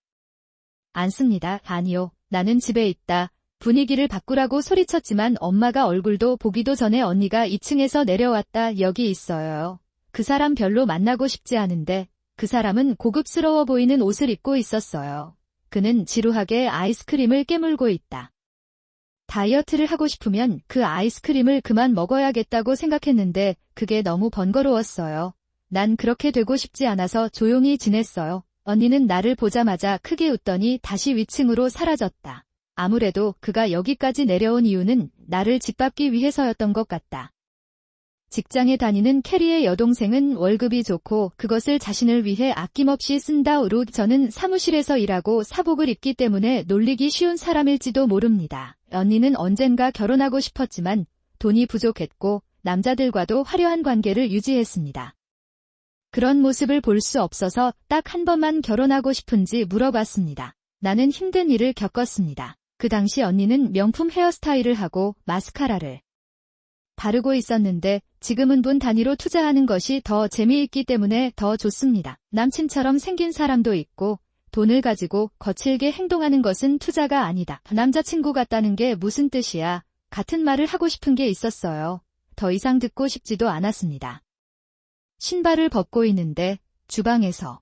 않습니다. 아니요. 나는 집에 있다. 분위기를 바꾸라고 소리쳤지만 엄마가 얼굴도 보기도 전에 언니가 2층에서 내려왔다. 여기 있어요. 그 사람 별로 만나고 싶지 않은데 그 사람은 고급스러워 보이는 옷을 입고 있었어요. 그는 지루하게 아이스크림을 깨물고 있다. 다이어트를 하고 싶으면 그 아이스크림을 그만 먹어야겠다고 생각했는데 그게 너무 번거로웠어요. 난 그렇게 되고 싶지 않아서 조용히 지냈어요. 언니는 나를 보자마자 크게 웃더니 다시 위층으로 사라졌다. 아무래도 그가 여기까지 내려온 이유는 나를 짓밟기 위해서였던 것 같다. 직장에 다니는 캐리의 여동생은 월급이 좋고 그것을 자신을 위해 아낌없이 쓴다. 으로 저는 사무실에서 일하고 사복을 입기 때문에 놀리기 쉬운 사람일지도 모릅니다. 언니는 언젠가 결혼하고 싶었지만 돈이 부족했고 남자들과도 화려한 관계를 유지했습니다. 그런 모습을 볼 수 없어서 딱 한 번만 결혼하고 싶은지 물어봤습니다. 나는 힘든 일을 겪었습니다. 그 당시 언니는 명품 헤어스타일을 하고 마스카라를 바르고 있었는데 지금은 분 단위로 투자하는 것이 더 재미있기 때문에 더 좋습니다. 남친처럼 생긴 사람도 있고 돈을 가지고 거칠게 행동하는 것은 투자가 아니다. 남자친구 같다는 게 무슨 뜻이야? 같은 말을 하고 싶은 게 있었어요. 더 이상 듣고 싶지도 않았습니다. 신발을 벗고 있는데 주방에서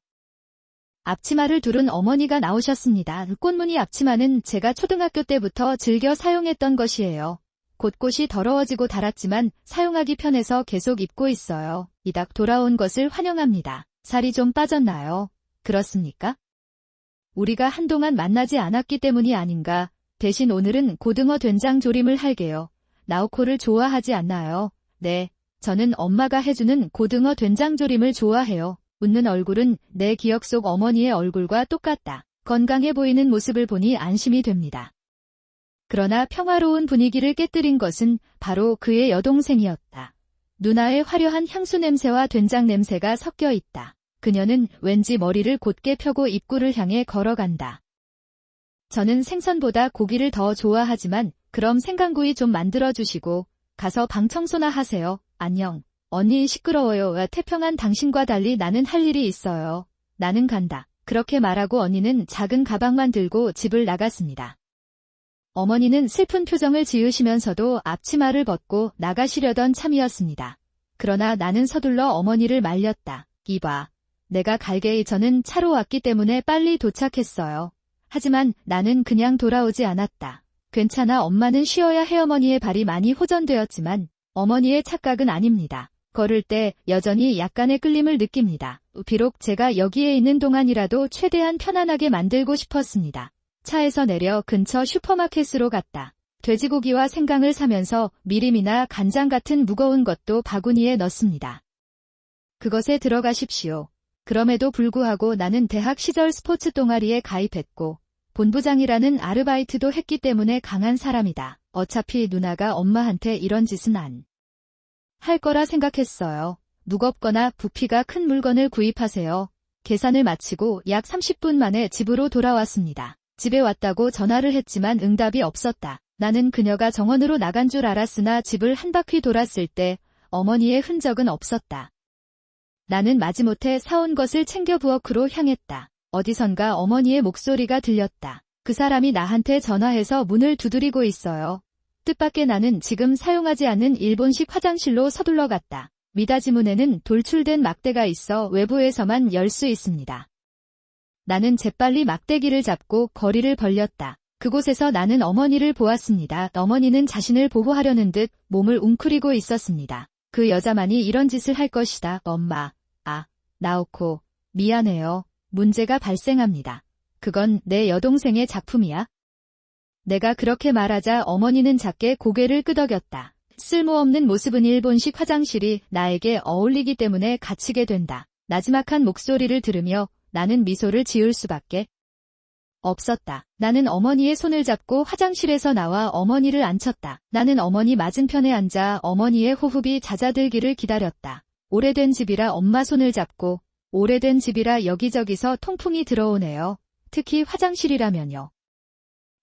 앞치마를 두른 어머니가 나오셨습니다. 꽃무늬 앞치마는 제가 초등학교 때부터 즐겨 사용했던 것이에요. 곳곳이 더러워지고 닳았지만 사용하기 편해서 계속 입고 있어요. 이닥 돌아온 것을 환영합니다. 살이 좀 빠졌나요? 그렇습니까? 우리가 한동안 만나지 않았기 때문이 아닌가. 대신 오늘은 고등어 된장 조림을 할게요. 나오코를 좋아하지 않나요? 네, 저는 엄마가 해주는 고등어 된장 조림을 좋아해요. 웃는 얼굴은 내 기억 속 어머니의 얼굴과 똑같다. 건강해 보이는 모습을 보니 안심이 됩니다. 그러나 평화로운 분위기를 깨뜨린 것은 바로 그의 여동생이었다. 누나의 화려한 향수 냄새와 된장 냄새가 섞여 있다. 그녀는 왠지 머리를 곧게 펴고 입구를 향해 걸어간다. 저는 생선보다 고기를 더 좋아하지만 그럼 생강구이 좀 만들어주시고 가서 방 청소나 하세요. 안녕. 언니 시끄러워요. 태평한 당신과 달리 나는 할 일이 있어요. 나는 간다. 그렇게 말하고 언니는 작은 가방만 들고 집을 나갔습니다. 어머니는 슬픈 표정을 지으시면서도 앞치마를 벗고 나가시려던 참이었습니다. 그러나 나는 서둘러 어머니를 말렸다. 이봐. 내가 갈게. 저는 차로 왔기 때문에 빨리 도착했어요. 하지만 나는 그냥 돌아오지 않았다. 괜찮아. 엄마는 쉬어야 해. 어머니의 발이 많이 호전되었지만 어머니의 착각은 아닙니다. 걸을 때 여전히 약간의 끌림을 느낍니다. 비록 제가 여기에 있는 동안이라도 최대한 편안하게 만들고 싶었습니다. 차에서 내려 근처 슈퍼마켓으로 갔다. 돼지고기와 생강을 사면서 미림이나 간장 같은 무거운 것도 바구니에 넣습니다. 그것에 들어가십시오. 그럼에도 불구하고 나는 대학 시절 스포츠 동아리에 가입했고 본부장이라는 아르바이트도 했기 때문에 강한 사람이다. 어차피 누나가 엄마한테 이런 짓은 안 할 거라 생각했어요. 무겁거나 부피가 큰 물건을 구입하세요. 계산을 마치고 약 30분 만에 집으로 돌아왔습니다. 집에 왔다고 전화를 했지만 응답이 없었다. 나는 그녀가 정원으로 나간 줄 알았으나 집을 한 바퀴 돌았을 때 어머니의 흔적은 없었다. 나는 마지못해 사온 것을 챙겨 부엌으로 향했다. 어디선가 어머니의 목소리가 들렸다. 그 사람이 나한테 전화해서 문을 두드리고 있어요. 뜻밖의 나는 지금 사용하지 않는 일본식 화장실로 서둘러 갔다. 미닫이 문에는 돌출된 막대가 있어 외부에서만 열 수 있습니다. 나는 재빨리 막대기를 잡고 거리를 벌렸다. 그곳에서 나는 어머니를 보았습니다. 어머니는 자신을 보호하려는 듯 몸을 웅크리고 있었습니다. 그 여자만이 이런 짓을 할 것이다. 엄마. 나오코. 미안해요. 문제가 발생합니다. 그건 내 여동생의 작품이야. 내가 그렇게 말하자 어머니는 작게 고개를 끄덕였다. 쓸모없는 모습은 일본식 화장실이 나에게 어울리기 때문에 갇히게 된다. 나지막한 목소리를 들으며 나는 미소를 지을 수밖에 없었다. 나는 어머니의 손을 잡고 화장실에서 나와 어머니를 앉혔다. 나는 어머니 맞은편에 앉아 어머니의 호흡이 잦아들기를 기다렸다. 오래된 집이라 엄마 손을 잡고 오래된 집이라 여기저기서 통풍이 들어오네요. 특히 화장실이라면요.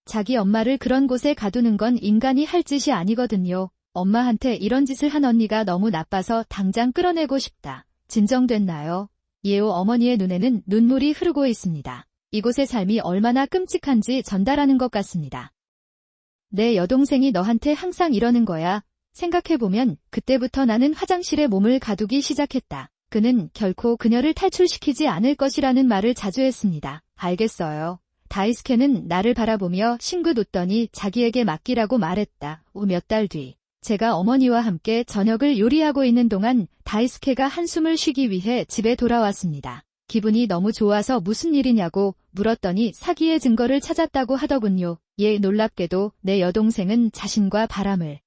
자기 엄마를 그런 곳에 가두는 건 인간이 할 짓이 아니거든요. 엄마한테 이런 짓을 한 언니가 너무 나빠서 당장 끌어내고 싶다. 진정됐나요? 예오 어머니의 눈에는 눈물이 흐르고 있습니다. 이곳의 삶이 얼마나 끔찍한지 전달하는 것 같습니다. 내 여동생이 너한테 항상 이러는 거야. 생각해보면 그때부터 나는 화장실에 몸을 가두기 시작했다. 그는 결코 그녀를 탈출시키지 않을 것이라는 말을 자주 했습니다. 알겠어요. 다이스케는 나를 바라보며 싱긋 웃더니 자기에게 맡기라고 말했다. 몇 달 뒤. 제가 어머니와 함께 저녁을 요리하고 있는 동안 다이스케가 한숨을 쉬기 위해 집에 돌아왔습니다. 기분이 너무 좋아서 무슨 일이냐고 물었더니 사기의 증거를 찾았다고 하더군요. 놀랍게도 내 여동생은 자신과 바람을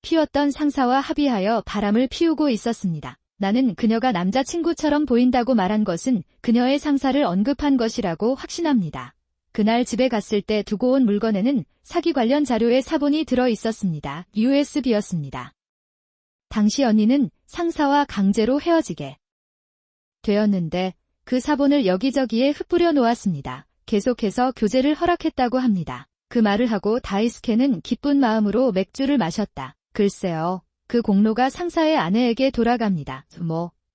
피웠던 상사와 합의하여 바람을 피우고 있었습니다. 나는 그녀가 남자친구처럼 보인다고 말한 것은 그녀의 상사를 언급한 것이라고 확신합니다. 그날 집에 갔을 때 두고 온 물건에는 사기 관련 자료의 사본이 들어 있었습니다. USB였습니다. 당시 언니는 상사와 강제로 헤어지게 되었는데 그 사본을 여기저기에 흩뿌려 놓았습니다. 계속해서 교제를 허락했다고 합니다. 그 말을 하고 다이스케는 기쁜 마음으로 맥주를 마셨다. 글쎄요. 그 공로가 상사의 아내에게 돌아갑니다.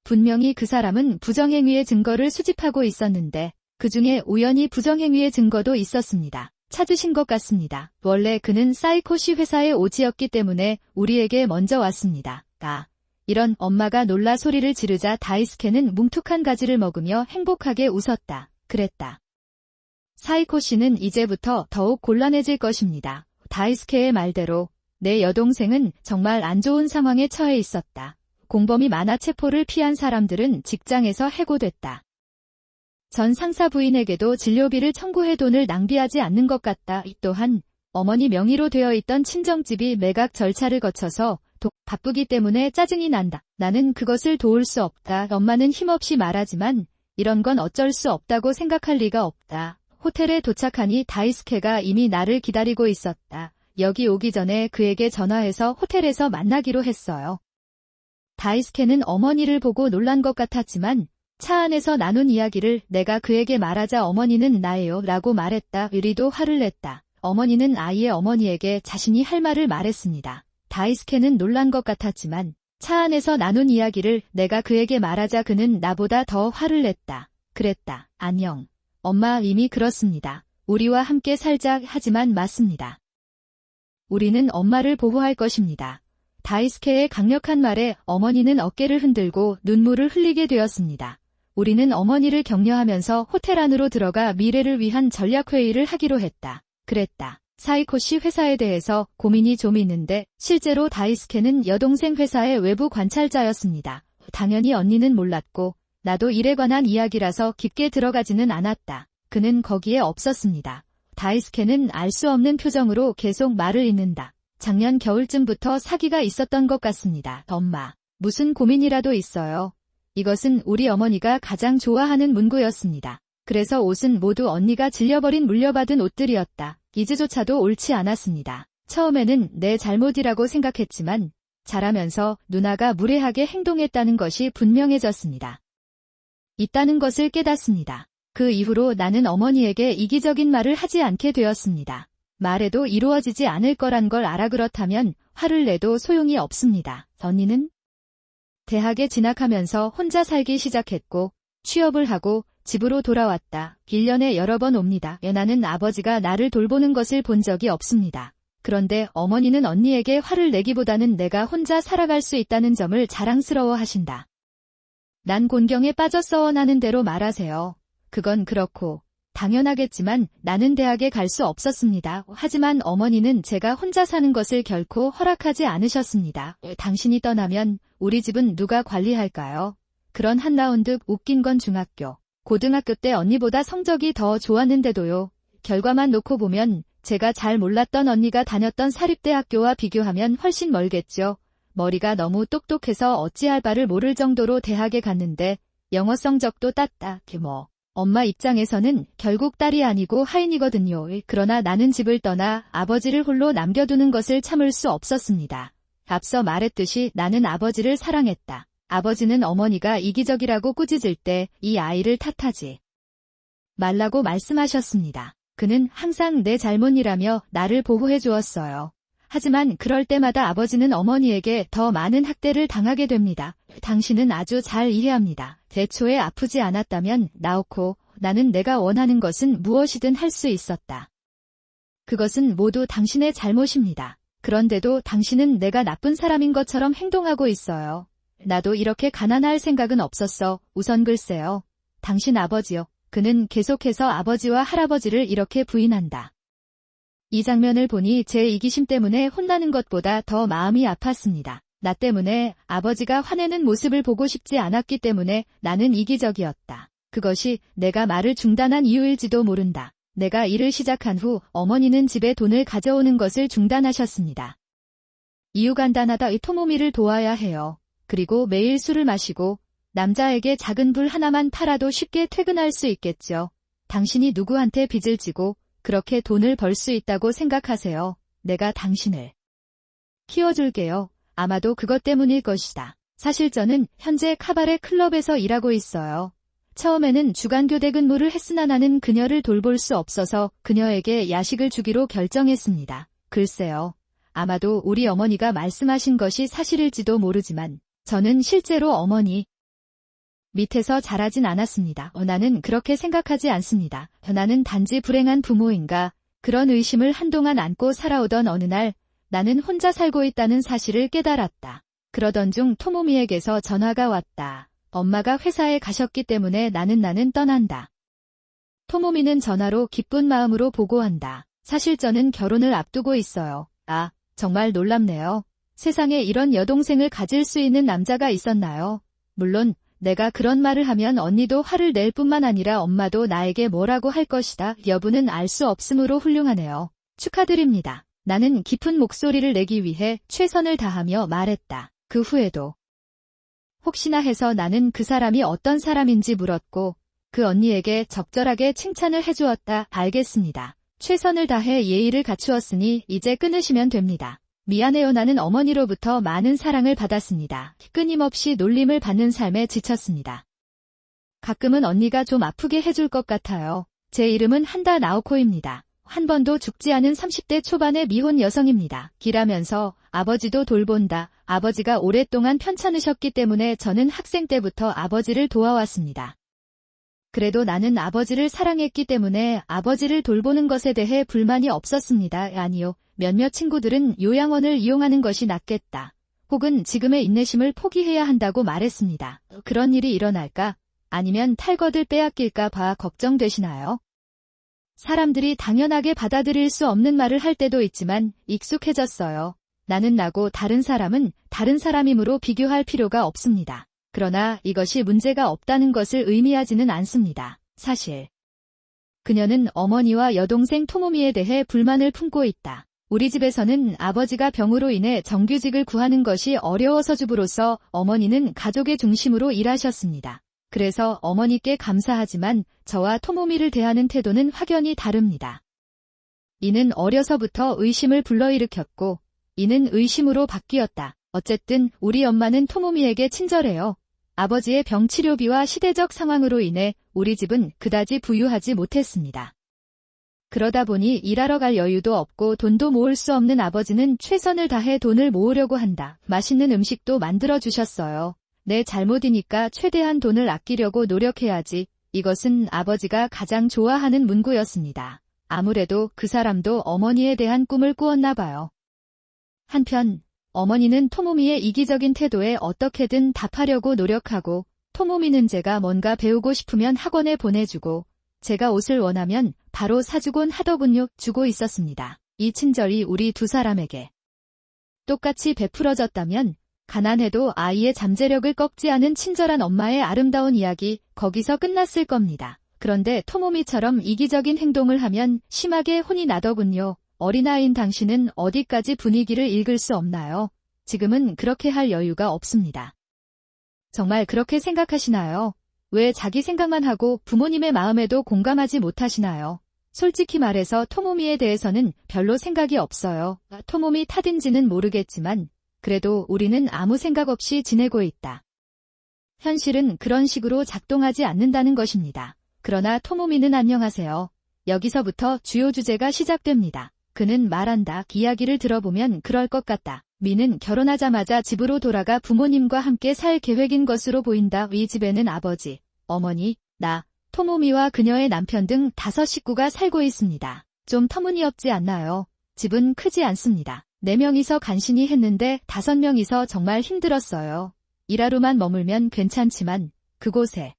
분명히 그 사람은 부정행위의 증거를 수집하고 있었는데 그 중에 우연히 부정행위의 증거도 있었습니다. 찾으신 것 같습니다. 원래 그는 사이코시 회사의 오지였기 때문에 우리에게 먼저 왔습니다. 이런 엄마가 놀라 소리를 지르자 다이스케는 뭉툭한 가지를 먹으며 행복하게 웃었다. 그랬다. 사이코시는 이제부터 더욱 곤란해질 것입니다. 다이스케의 말대로 내 여동생은 정말 안 좋은 상황에 처해 있었다. 공범이 많아 체포를 피한 사람들은 직장에서 해고됐다. 전 상사 부인에게도 진료비를 청구해 돈을 낭비하지 않는 것 같다. 또한 어머니 명의로 되어 있던 친정집이 매각 절차를 거쳐서 바쁘기 때문에 짜증이 난다. 나는 그것을 도울 수 없다. 엄마는 힘없이 말하지만 이런 건 어쩔 수 없다고 생각할 리가 없다. 호텔에 도착하니 다이스케가 이미 나를 기다리고 있었다. 여기 오기 전에 그에게 전화해서 호텔에서 만나기로 했어요. 다이스케는 어머니를 보고 놀란 것 같았지만 차 안에서 나눈 이야기를 내가 그에게 말하자 어머니는 나예요 라고 말했다. 유리도 화를 냈다. 어머니는 아이의 어머니에게 자신이 할 말을 말했습니다. 다이스케는 놀란 것 같았지만 차 안에서 나눈 이야기를 내가 그에게 말하자 그는 나보다 더 화를 냈다. 그랬다. 안녕. 엄마 이미 그렇습니다. 우리와 함께 살자. 하지만 맞습니다. 우리는 엄마를 보호할 것입니다. 다이스케의 강력한 말에 어머니는 어깨를 흔들고 눈물을 흘리게 되었습니다. 우리는 어머니를 격려하면서 호텔 안으로 들어가 미래를 위한 전략회의를 하기로 했다. 그랬다. 사이코시 회사에 대해서 고민이 좀 있는데 실제로 다이스케는 여동생 회사의 외부 관찰자였습니다. 당연히 언니는 몰랐고 나도 일에 관한 이야기라서 깊게 들어가지는 않았다. 그는 거기에 없었습니다. 다이스케는 알 수 없는 표정으로 계속 말을 잇는다. 작년 겨울쯤부터 사기가 있었던 것 같습니다. 엄마, 무슨 고민이라도 있어요? 이것은 우리 어머니가 가장 좋아하는 문구였습니다. 그래서 옷은 모두 언니가 질려버린 물려받은 옷들이었다. 이즈조차도 옳지 않았습니다. 처음에는 내 잘못이라고 생각했지만 자라면서 누나가 무례하게 행동했다는 것이 분명해졌습니다. 있다는 것을 깨닫습니다. 그 이후로 나는 어머니에게 이기적인 말을 하지 않게 되었습니다. 말해도 이루어지지 않을 거란 걸 알아. 그렇다면 화를 내도 소용이 없습니다. 언니는 대학에 진학하면서 혼자 살기 시작했고 취업을 하고 집으로 돌아왔다. 1년에 여러 번 옵니다. 나는 아버지가 나를 돌보는 것을 본 적이 없습니다. 그런데 어머니는 언니에게 화를 내기보다는 내가 혼자 살아갈 수 있다는 점을 자랑스러워하신다. 난 곤경에 빠졌어. 나는 대로 말하세요. 그건 그렇고 당연하겠지만 나는 대학에 갈 수 없었습니다. 하지만 어머니는 제가 혼자 사는 것을 결코 허락하지 않으셨습니다. 당신이 떠나면 우리 집은 누가 관리할까요? 그런 한 라운드 웃긴 건 고등학교 때 언니보다 성적이 더 좋았는데도요. 결과만 놓고 보면 제가 잘 몰랐던 언니가 다녔던 사립대학교와 비교하면 훨씬 멀겠죠. 머리가 너무 똑똑해서 어찌할 바를 모를 정도로 대학에 갔는데 영어 성적도 땄다. 엄마 입장에서는 결국 딸이 아니고 하인이거든요. 그러나 나는 집을 떠나 아버지를 홀로 남겨두는 것을 참을 수 없었습니다. 앞서 말했듯이 나는 아버지를 사랑했다. 아버지는 어머니가 이기적이라고 꾸짖을 때 이 아이를 탓하지 말라고 말씀하셨습니다. 그는 항상 내 잘못이라며 나를 보호해 주었어요. 하지만 그럴 때마다 아버지는 어머니에게 더 많은 학대를 당하게 됩니다. 당신은 아주 잘 이해합니다. 애초에 아프지 않았다면 나오코, 나는 내가 원하는 것은 무엇이든 할 수 있었다. 그것은 모두 당신의 잘못입니다. 그런데도 당신은 내가 나쁜 사람인 것처럼 행동하고 있어요. 나도 이렇게 가난할 생각은 없었어. 우선 글쎄요. 당신 아버지요. 그는 계속해서 아버지와 할아버지를 이렇게 부인한다. 이 장면을 보니 제 이기심 때문에 혼나는 것보다 더 마음이 아팠습니다. 나 때문에 아버지가 화내는 모습을 보고 싶지 않았기 때문에 나는 이기적이었다. 그것이 내가 말을 중단한 이유일지도 모른다. 내가 일을 시작한 후 어머니는 집에 돈을 가져오는 것을 중단하셨습니다. 이유 간단하다. 토모미를 도와야 해요. 그리고 매일 술을 마시고 남자에게 작은 불 하나만 팔아도 쉽게 퇴근할 수 있겠죠. 당신이 누구한테 빚을 지고 그렇게 돈을 벌 수 있다고 생각하세요. 내가 당신을 키워줄게요. 아마도 그것 때문일 것이다. 사실 저는 현재 카바레 클럽에서 일하고 있어요. 처음에는 주간 교대 근무를 했으나 나는 그녀를 돌볼 수 없어서 그녀에게 야식을 주기로 결정했습니다. 글쎄요. 아마도 우리 어머니가 말씀하신 것이 사실일지도 모르지만 저는 실제로 어머니 밑에서 자라진 않았습니다. 나는 그렇게 생각하지 않습니다. 나는 단지 불행한 부모인가? 그런 의심을 한동안 안고 살아오던 어느 날 나는 혼자 살고 있다는 사실을 깨달았다. 그러던 중 토모미에게서 전화가 왔다. 엄마가 회사에 가셨기 때문에 나는 떠난다. 토모미는 전화로 기쁜 마음으로 보고한다. 사실 저는 결혼을 앞두고 있어요. 아, 정말 놀랍네요. 세상에 이런 여동생을 가질 수 있는 남자가 있었나요? 물론 내가 그런 말을 하면 언니도 화를 낼 뿐만 아니라 엄마도 나에게 뭐라고 할 것이다. 여부는 알 수 없으므로 훌륭하네요. 축하드립니다. 나는 깊은 목소리를 내기 위해 최선을 다하며 말했다. 그 후에도 혹시나 해서 나는 그 사람이 어떤 사람인지 물었고 그 언니에게 적절하게 칭찬을 해주었다. 알겠습니다. 최선을 다해 예의를 갖추었으니 이제 끊으시면 됩니다. 미안해요. 나는 어머니로부터 많은 사랑을 받았습니다. 끊임없이 놀림을 받는 삶에 지쳤습니다. 가끔은 언니가 좀 아프게 해줄 것 같아요. 제 이름은 한다 나오코입니다. 한 번도 죽지 않은 30대 초반의 미혼 여성입니다. 일하면서 아버지도 돌본다. 아버지가 오랫동안 편찮으셨기 때문에 저는 학생 때부터 아버지를 도와왔습니다. 그래도 나는 아버지를 사랑했기 때문에 아버지를 돌보는 것에 대해 불만이 없었습니다. 아니요. 몇몇 친구들은 요양원을 이용하는 것이 낫겠다. 혹은 지금의 인내심을 포기해야 한다고 말했습니다. 그런 일이 일어날까? 아니면 탈거들 빼앗길까 봐 걱정되시나요? 사람들이 당연하게 받아들일 수 없는 말을 할 때도 있지만 익숙해졌어요. 나는 나고 다른 사람은 다른 사람이므로 비교할 필요가 없습니다. 그러나 이것이 문제가 없다는 것을 의미하지는 않습니다. 사실 그녀는 어머니와 여동생 토모미에 대해 불만을 품고 있다. 우리 집에서는 아버지가 병으로 인해 정규직을 구하는 것이 어려워서 주부로서 어머니는 가족의 중심으로 일하셨습니다. 그래서 어머니께 감사하지만 저와 토모미를 대하는 태도는 확연히 다릅니다. 이는 어려서부터 의심을 불러일으켰고 이는 의심으로 바뀌었다. 어쨌든 우리 엄마는 토모미에게 친절해요. 아버지의 병치료비와 시대적 상황으로 인해 우리 집은 그다지 부유하지 못했습니다. 그러다 보니 일하러 갈 여유도 없고 돈도 모을 수 없는 아버지는 최선을 다해 돈을 모으려고 한다. 맛있는 음식도 만들어주셨어요. 내 잘못이니까 최대한 돈을 아끼려고 노력해야지. 이것은 아버지가 가장 좋아하는 문구였습니다. 아무래도 그 사람도 어머니에 대한 꿈을 꾸었나 봐요. 한편 어머니는 토모미의 이기적인 태도에 어떻게든 답하려고 노력하고 토모미는 제가 뭔가 배우고 싶으면 학원에 보내주고 제가 옷을 원하면 바로 사주곤 하더군요. 주고 있었습니다. 이 친절이 우리 두 사람에게 똑같이 베풀어졌다면 가난해도 아이의 잠재력을 꺾지 않은 친절한 엄마의 아름다운 이야기 거기서 끝났을 겁니다. 그런데 토모미처럼 이기적인 행동을 하면 심하게 혼이 나더군요. 어린아이인 당신은 어디까지 분위기를 읽을 수 없나요? 지금은 그렇게 할 여유가 없습니다. 정말 그렇게 생각하시나요? 왜 자기 생각만 하고 부모님의 마음에도 공감하지 못하시나요? 솔직히 말해서 토모미에 대해서는 별로 생각이 없어요. 토모미 탓인지는 모르겠지만 그래도 우리는 아무 생각 없이 지내고 있다. 현실은 그런 식으로 작동하지 않는다는 것입니다. 그러나 토모미는 안녕하세요. 여기서부터 주요 주제가 시작됩니다. 그는 말한다. 이야기를 들어보면 그럴 것 같다. 미는 결혼하자마자 집으로 돌아가 부모님과 함께 살 계획인 것으로 보인다. 이 집에는 아버지, 어머니, 나, 토모미와 그녀의 남편 등 5 식구가 살고 있습니다. 좀 터무니없지 않나요? 집은 크지 않습니다. 4명이서 간신히 했는데 5명이서 정말 힘들었어요. 일하루만 머물면 괜찮지만 그곳에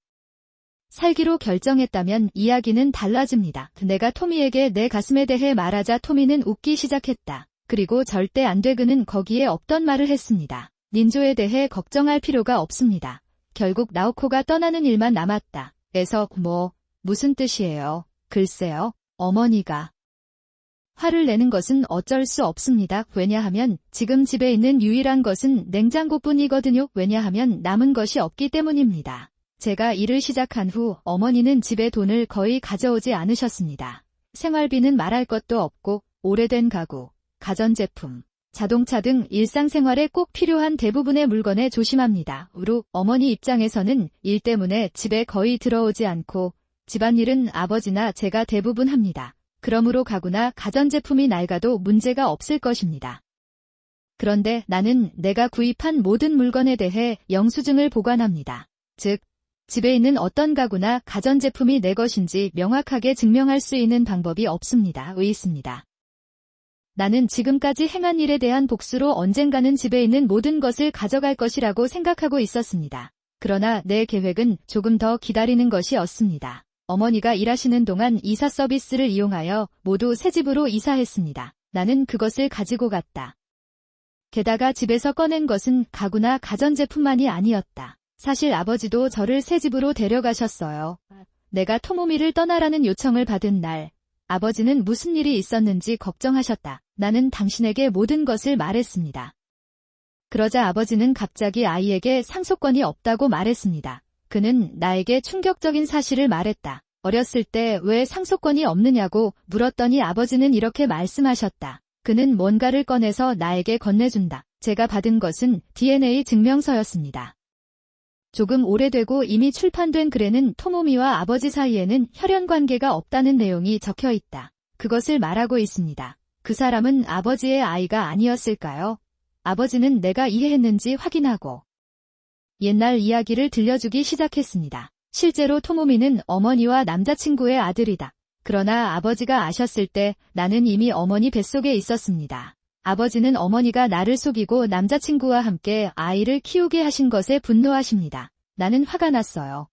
살기로 결정했다면 이야기는 달라집니다. 내가 토미에게 내 가슴에 대해 말하자 토미는 웃기 시작했다. 그리고 절대 안 돼. 그는 거기에 없던 말을 했습니다. 닌조에 대해 걱정할 필요가 없습니다. 결국 나오코가 떠나는 일만 남았다. 에서 무슨 뜻이에요? 글쎄요. 어머니가 화를 내는 것은 어쩔 수 없습니다. 왜냐하면 지금 집에 있는 유일한 것은 냉장고뿐이거든요. 왜냐하면 남은 것이 없기 때문입니다. 제가 일을 시작한 후 어머니는 집에 돈을 거의 가져오지 않으셨습니다. 생활비는 말할 것도 없고 오래된 가구, 가전제품, 자동차 등 일상생활에 꼭 필요한 대부분의 물건에 조심합니다. 우루 어머니 입장에서는 일 때문에 집에 거의 들어오지 않고 집안일은 아버지나 제가 대부분 합니다. 그러므로 가구나 가전제품이 낡아도 문제가 없을 것입니다. 그런데 나는 내가 구입한 모든 물건에 대해 영수증을 보관합니다. 즉, 집에 있는 어떤 가구나 가전제품이 내 것인지 명확하게 증명할 수 있는 방법이 없습니다. 있습니다. 나는 지금까지 행한 일에 대한 복수로 언젠가는 집에 있는 모든 것을 가져갈 것이라고 생각하고 있었습니다. 그러나 내 계획은 조금 더 기다리는 것이었습니다. 어머니가 일하시는 동안 이사 서비스를 이용하여 모두 새 집으로 이사했습니다. 나는 그것을 가지고 갔다. 게다가 집에서 꺼낸 것은 가구나 가전제품만이 아니었다. 사실 아버지도 저를 새 집으로 데려가셨어요. 내가 토모미를 떠나라는 요청을 받은 날, 아버지는 무슨 일이 있었는지 걱정하셨다. 나는 당신에게 모든 것을 말했습니다. 그러자 아버지는 갑자기 아이에게 상속권이 없다고 말했습니다. 그는 나에게 충격적인 사실을 말했다. 어렸을 때 왜 상속권이 없느냐고 물었더니 아버지는 이렇게 말씀하셨다. 그는 뭔가를 꺼내서 나에게 건네준다. 제가 받은 것은 DNA 증명서였습니다. 조금 오래되고 이미 출판된 글에는 토모미와 아버지 사이에는 혈연관계가 없다는 내용이 적혀 있다. 그것을 말하고 있습니다. 그 사람은 아버지의 아이가 아니었을까요? 아버지는 내가 이해했는지 확인하고 옛날 이야기를 들려주기 시작했습니다. 실제로 토모미는 어머니와 남자친구의 아들이다. 그러나 아버지가 아셨을 때 나는 이미 어머니 뱃속에 있었습니다. 아버지는 어머니가 나를 속이고 남자친구와 함께 아이를 키우게 하신 것에 분노하십니다. 나는 화가 났어요.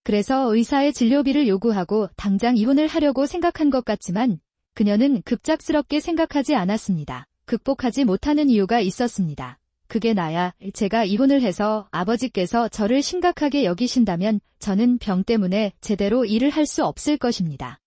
그래서 의사의 진료비를 요구하고 당장 이혼을 하려고 생각한 것 같지만 그녀는 급작스럽게 생각하지 않았습니다. 극복하지 못하는 이유가 있었습니다. 그게 나야. 제가 이혼을 해서 아버지께서 저를 심각하게 여기신다면 저는 병 때문에 제대로 일을 할 수 없을 것입니다.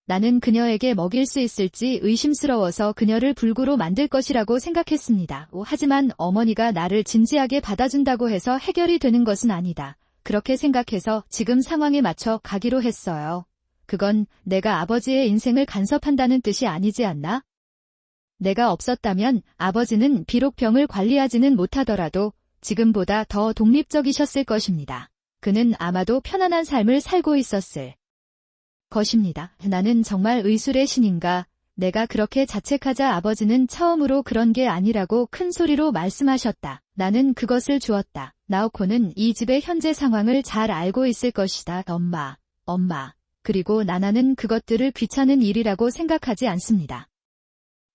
나는 그녀에게 먹일 수 있을지 의심스러워서 그녀를 불구로 만들 것이라고 생각했습니다. 하지만 어머니가 나를 진지하게 받아준다고 해서 해결이 되는 것은 아니다. 그렇게 생각해서 지금 상황에 맞춰 가기로 했어요. 그건 내가 아버지의 인생을 간섭한다는 뜻이 아니지 않나? 내가 없었다면 아버지는 비록 병을 관리하지는 못하더라도 지금보다 더 독립적이셨을 것입니다. 그는 아마도 편안한 삶을 살고 있었을 것입니다. 나는 정말 의술의 신인가? 내가 그렇게 자책하자 아버지는 처음으로 그런 게 아니라고 큰 소리로 말씀하셨다. 나는 그것을 주었다. 나오코는 이 집의 현재 상황을 잘 알고 있을 것이다. 엄마. 그리고 나나는 그것들을 귀찮은 일이라고 생각하지 않습니다.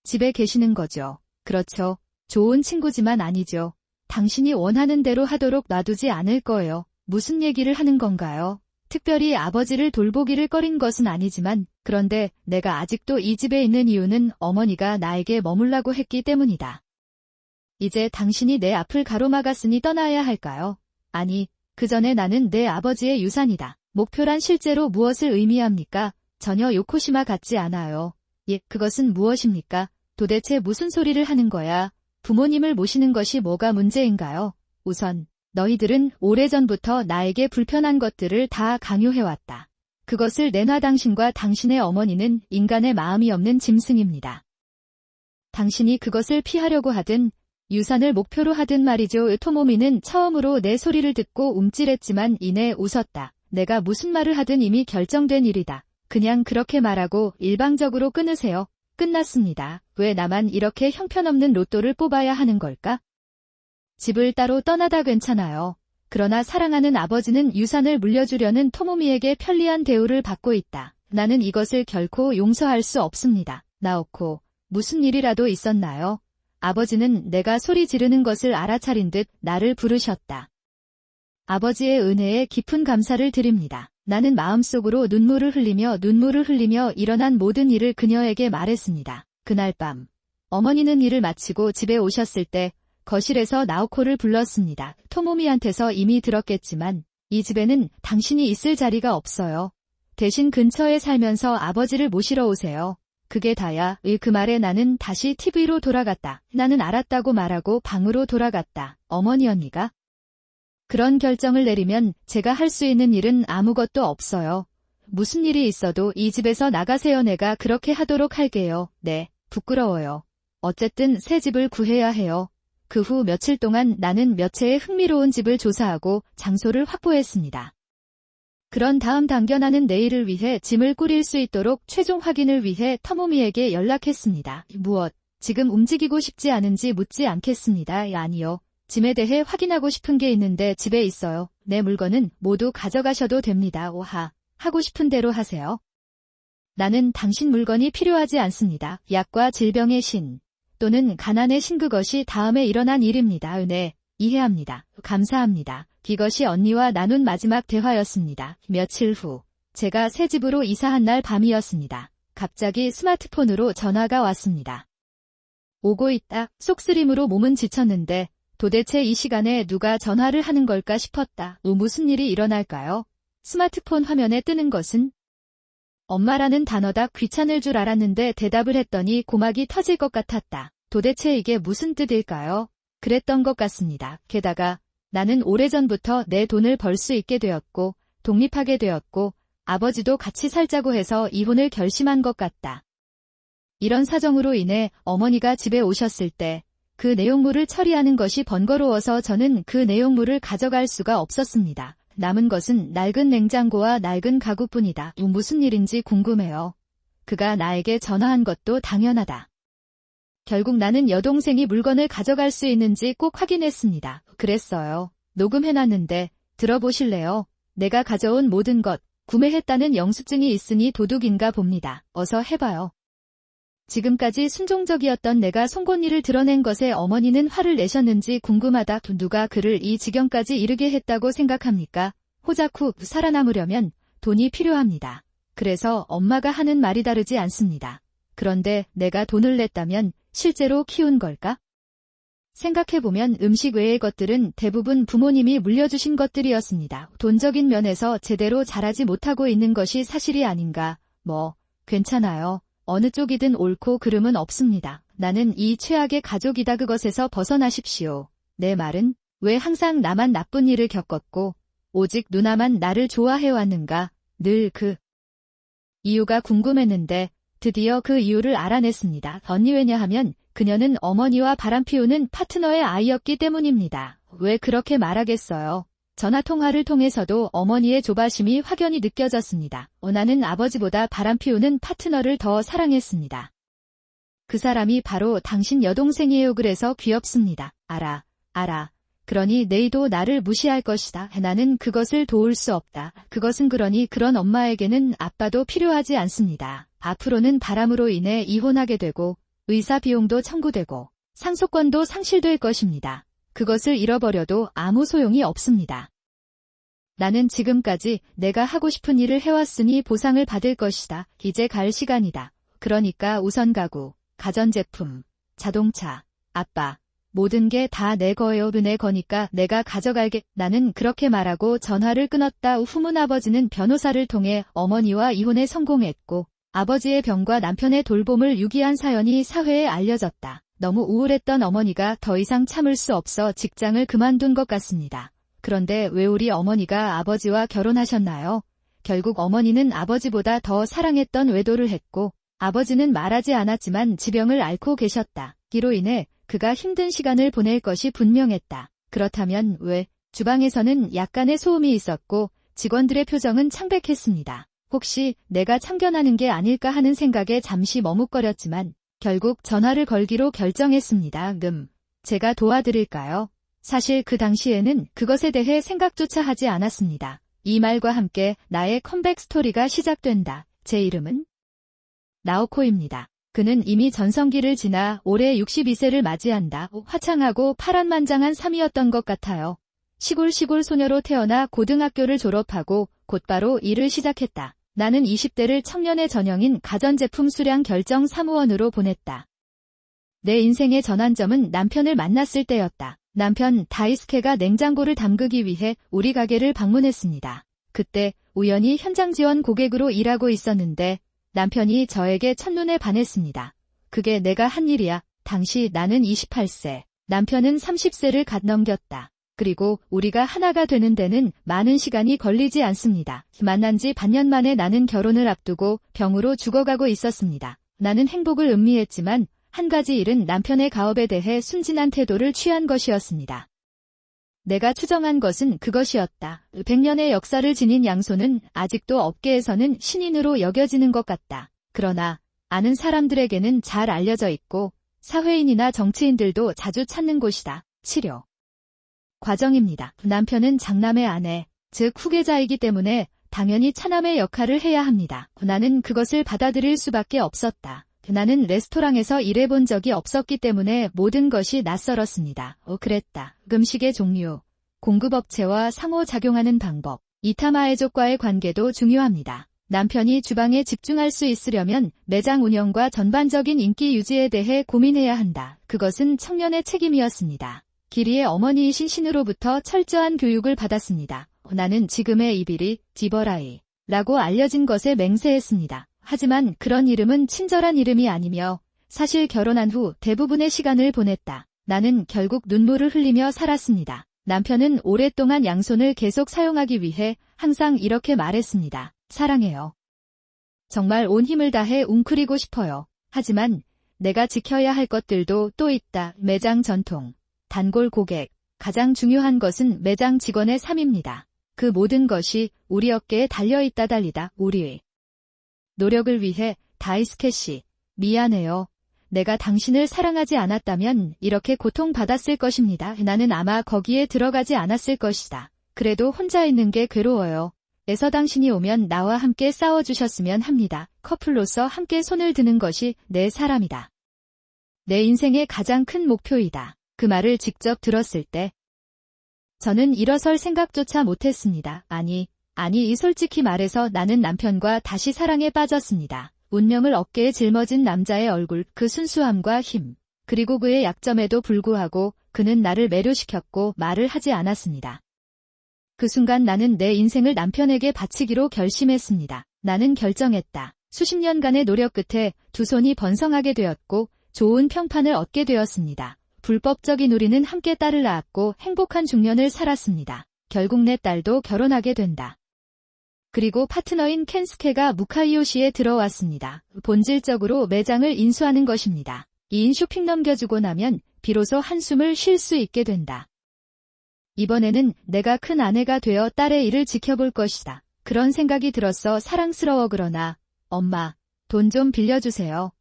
집에 계시는 거죠. 그렇죠. 좋은 친구지만 아니죠. 당신이 원하는 대로 하도록 놔두지 않을 거예요. 무슨 얘기를 하는 건가요? 특별히 아버지를 돌보기를 꺼린 것은 아니지만 그런데 내가 아직도 이 집에 있는 이유는 어머니가 나에게 머물라고 했기 때문이다. 이제 당신이 내 앞을 가로막았으니 떠나야 할까요? 아니, 그 전에 나는 내 아버지의 유산이다. 목표란 실제로 무엇을 의미합니까? 전혀 요코시마 같지 않아요. 예, 그것은 무엇입니까? 도대체 무슨 소리를 하는 거야? 부모님을 모시는 것이 뭐가 문제인가요? 우선 너희들은 오래전부터 나에게 불편한 것들을 다 강요해왔다. 그것을 내놔. 당신과 당신의 어머니는 인간의 마음이 없는 짐승입니다. 당신이 그것을 피하려고 하든 유산을 목표로 하든 말이죠. 토모미는 처음으로 내 소리를 듣고 움찔했지만 이내 웃었다. 내가 무슨 말을 하든 이미 결정된 일이다. 그냥 그렇게 말하고 일방적으로 끊으세요. 끝났습니다. 왜 나만 이렇게 형편없는 로또를 뽑아야 하는 걸까? 집을 따로 떠나다 괜찮아요. 그러나 사랑하는 아버지는 유산을 물려주려는 토모미에게 편리한 대우를 받고 있다. 나는 이것을 결코 용서할 수 없습니다. 나오코, 무슨 일이라도 있었나요? 아버지는 내가 소리 지르는 것을 알아차린 듯 나를 부르셨다. 아버지의 은혜에 깊은 감사를 드립니다. 나는 마음속으로 눈물을 흘리며 일어난 모든 일을 그녀에게 말했습니다. 그날 밤, 어머니는 일을 마치고 집에 오셨을 때 거실에서 나오코를 불렀습니다. 토모미한테서 이미 들었겠지만 이 집에는 당신이 있을 자리가 없어요. 대신 근처에 살면서 아버지를 모시러 오세요. 그게 다야. 그 말에 나는 다시 TV로 돌아갔다. 나는 알았다고 말하고 방으로 돌아갔다. 어머니 언니가 그런 결정을 내리면 제가 할 수 있는 일은 아무것도 없어요. 무슨 일이 있어도 이 집에서 나가세요. 내가 그렇게 하도록 할게요. 네, 부끄러워요. 어쨌든 새 집을 구해야 해요. 그 후 며칠 동안 나는 몇 채의 흥미로운 집을 조사하고 장소를 확보했습니다. 그런 다음 당겨나는 내일을 위해 짐을 꾸릴 수 있도록 최종 확인을 위해 토모미에게 연락했습니다. 무엇, 지금 움직이고 싶지 않은지 묻지 않겠습니다. 아니요. 짐에 대해 확인하고 싶은 게 있는데 집에 있어요. 내 물건은 모두 가져가셔도 됩니다. 오하, 하고 싶은 대로 하세요. 나는 당신 물건이 필요하지 않습니다. 약과 질병의 신 또는 가난의 신, 그것이 다음에 일어난 일입니다. 네, 이해합니다. 감사합니다. 이것이 언니와 나눈 마지막 대화였습니다. 며칠 후 제가 새 집으로 이사한 날 밤이었습니다. 갑자기 스마트폰으로 전화가 왔습니다. 오고 있다. 속쓰림으로 몸은 지쳤는데 도대체 이 시간에 누가 전화를 하는 걸까 싶었다. 무슨 일이 일어날까요? 스마트폰 화면에 뜨는 것은 엄마라는 단어다. 귀찮을 줄 알았는데 대답을 했더니 고막이 터질 것 같았다. 도대체 이게 무슨 뜻일까요? 그랬던 것 같습니다. 게다가 나는 오래전부터 내 돈을 벌 수 있게 되었고 독립하게 되었고 아버지도 같이 살자고 해서 이혼을 결심한 것 같다. 이런 사정으로 인해 어머니가 집에 오셨을 때 그 내용물을 처리하는 것이 번거로워서 저는 그 내용물을 가져갈 수가 없었습니다. 남은 것은 낡은 냉장고와 낡은 가구뿐이다. 무슨 일인지 궁금해요. 그가 나에게 전화한 것도 당연하다. 결국 나는 여동생이 물건을 가져갈 수 있는지 꼭 확인했습니다. 그랬어요. 녹음해놨는데 들어보실래요? 내가 가져온 모든 것, 구매했다는 영수증이 있으니 도둑인가 봅니다. 어서 해봐요. 지금까지 순종적이었던 내가 송곳니를 드러낸 것에 어머니는 화를 내셨는지 궁금하다. 누가 그를 이 지경까지 이르게 했다고 생각합니까? 호자쿠, 살아남으려면 돈이 필요합니다. 그래서 엄마가 하는 말이 다르지 않습니다. 그런데 내가 돈을 냈다면 실제로 키운 걸까? 생각해보면 음식 외의 것들은 대부분 부모님이 물려주신 것들이었습니다. 돈적인 면에서 제대로 자라지 못하고 있는 것이 사실이 아닌가. 괜찮아요. 어느 쪽이든 옳고 그름은 없습니다. 나는 이 최악의 가족이다. 그것에서 벗어나십시오. 내 말은 왜 항상 나만 나쁜 일을 겪었고 오직 누나만 나를 좋아해왔는가. 늘 그 이유가 궁금했는데 드디어 그 이유를 알아냈습니다. 언니, 왜냐하면 그녀는 어머니와 바람피우는 파트너의 아이였기 때문입니다. 왜 그렇게 말하겠어요? 전화통화를 통해서도 어머니의 조바심이 확연히 느껴졌습니다. 나는 아버지보다 바람피우는 파트너를 더 사랑했습니다. 그 사람이 바로 당신 여동생이에요. 그래서 귀엽습니다. 알아. 그러니 네이도 나를 무시할 것이다. 나는 그것을 도울 수 없다. 그것은 그러니 그런 엄마에게는 아빠도 필요하지 않습니다. 앞으로는 바람으로 인해 이혼하게 되고 의사 비용도 청구되고 상속권도 상실될 것입니다. 그것을 잃어버려도 아무 소용이 없습니다. 나는 지금까지 내가 하고 싶은 일을 해왔으니 보상을 받을 것이다. 이제 갈 시간이다. 그러니까 우선 가구, 가전제품, 자동차, 아빠, 모든 게 다 내 거예요. 내 거니까 내가 가져갈게. 나는 그렇게 말하고 전화를 끊었다. 후문 아버지는 변호사를 통해 어머니와 이혼에 성공했고 아버지의 병과 남편의 돌봄을 유기한 사연이 사회에 알려졌다. 너무 우울했던 어머니가 더 이상 참을 수 없어 직장을 그만둔 것 같습니다. 그런데 왜 우리 어머니가 아버지와 결혼하셨나요? 결국 어머니는 아버지보다 더 사랑했던 외도를 했고 아버지는 말하지 않았지만 지병을 앓고 계셨다. 이로 인해 그가 힘든 시간을 보낼 것이 분명했다. 그렇다면 왜? 주방에서는 약간의 소음이 있었고 직원들의 표정은 창백했습니다. 혹시 내가 참견하는 게 아닐까 하는 생각에 잠시 머뭇거렸지만 결국 전화를 걸기로 결정했습니다. 제가 도와드릴까요? 사실 그 당시에는 그것에 대해 생각조차 하지 않았습니다. 이 말과 함께 나의 컴백 스토리가 시작된다. 제 이름은 나오코입니다. 그는 이미 전성기를 지나 올해 62세를 맞이한다. 화창하고 파란만장한 삶이었던 것 같아요. 시골 소녀로 태어나 고등학교를 졸업하고 곧바로 일을 시작했다. 나는 20대를 청년의 전형인 가전제품 수량 결정 사무원으로 보냈다. 내 인생의 전환점은 남편을 만났을 때였다. 남편 다이스케가 냉장고를 담그기 위해 우리 가게를 방문했습니다. 그때 우연히 현장 지원 고객으로 일하고 있었는데 남편이 저에게 첫눈에 반했습니다. 그게 내가 한 일이야. 당시 나는 28세, 남편은 30세를 갓 넘겼다. 그리고 우리가 하나가 되는 데는 많은 시간이 걸리지 않습니다. 만난 지 반년 만에 나는 결혼을 앞두고 병으로 죽어가고 있었습니다. 나는 행복을 음미했지만 한 가지 일은 남편의 가업에 대해 순진한 태도를 취한 것이었습니다. 내가 추정한 것은 그것이었다. 100년의 역사를 지닌 양소는 아직도 업계에서는 신인으로 여겨지는 것 같다. 그러나 아는 사람들에게는 잘 알려져 있고 사회인이나 정치인들도 자주 찾는 곳이다. 치료 과정입니다. 남편은 장남의 아내, 즉 후계자이기 때문에 당연히 차남의 역할을 해야 합니다. 나는 그것을 받아들일 수밖에 없었다. 나는 레스토랑에서 일해본 적이 없었기 때문에 모든 것이 낯설었습니다. 그랬다. 음식의 종류, 공급업체와 상호작용하는 방법, 이타마에족과의 관계도 중요합니다. 남편이 주방에 집중할 수 있으려면 매장 운영과 전반적인 인기 유지에 대해 고민해야 한다. 그것은 청년의 책임이었습니다. 기리의 어머니이신 신으로부터 철저한 교육을 받았습니다. 나는 지금의 이비리, 디버라이 라고 알려진 것에 맹세했습니다. 하지만 그런 이름은 친절한 이름이 아니며 사실 결혼한 후 대부분의 시간을 보냈다. 나는 결국 눈물을 흘리며 살았습니다. 남편은 오랫동안 양손을 계속 사용하기 위해 항상 이렇게 말했습니다. 사랑해요. 정말 온 힘을 다해 웅크리고 싶어요. 하지만 내가 지켜야 할 것들도 또 있다. 매장 전통, 단골 고객, 가장 중요한 것은 매장 직원의 삶입니다. 그 모든 것이 우리 어깨에 달리다. 우리의 노력을 위해 다이스케 씨, 미안해요. 내가 당신을 사랑하지 않았다면 이렇게 고통받았을 것입니다. 나는 아마 거기에 들어가지 않았을 것이다. 그래도 혼자 있는 게 괴로워요. 애서 당신이 오면 나와 함께 싸워주셨으면 합니다. 커플로서 함께 손을 드는 것이 내 사람이다. 내 인생의 가장 큰 목표이다. 그 말을 직접 들었을 때 저는 일어설 생각조차 못했습니다. 아니, 솔직히 말해서 나는 남편과 다시 사랑에 빠졌습니다. 운명을 어깨에 짊어진 남자의 얼굴, 그 순수함과 힘, 그리고 그의 약점에도 불구하고 그는 나를 매료시켰고 말을 하지 않았습니다. 그 순간 나는 내 인생을 남편에게 바치기로 결심했습니다. 나는 결정했다. 수십 년간의 노력 끝에 두 손이 번성하게 되었고 좋은 평판을 얻게 되었습니다. 불법적인 우리는 함께 딸을 낳았고 행복한 중년을 살았습니다. 결국 내 딸도 결혼하게 된다. 그리고 파트너인 켄스케가 무카이오시에 들어왔습니다. 본질적으로 매장을 인수하는 것입니다. 2인 쇼핑 넘겨주고 나면 비로소 한숨을 쉴 수 있게 된다. 이번에는 내가 큰 아내가 되어 딸의 일을 지켜볼 것이다. 그런 생각이 들었어. 사랑스러워. 그러나 엄마, 돈 좀 빌려주세요.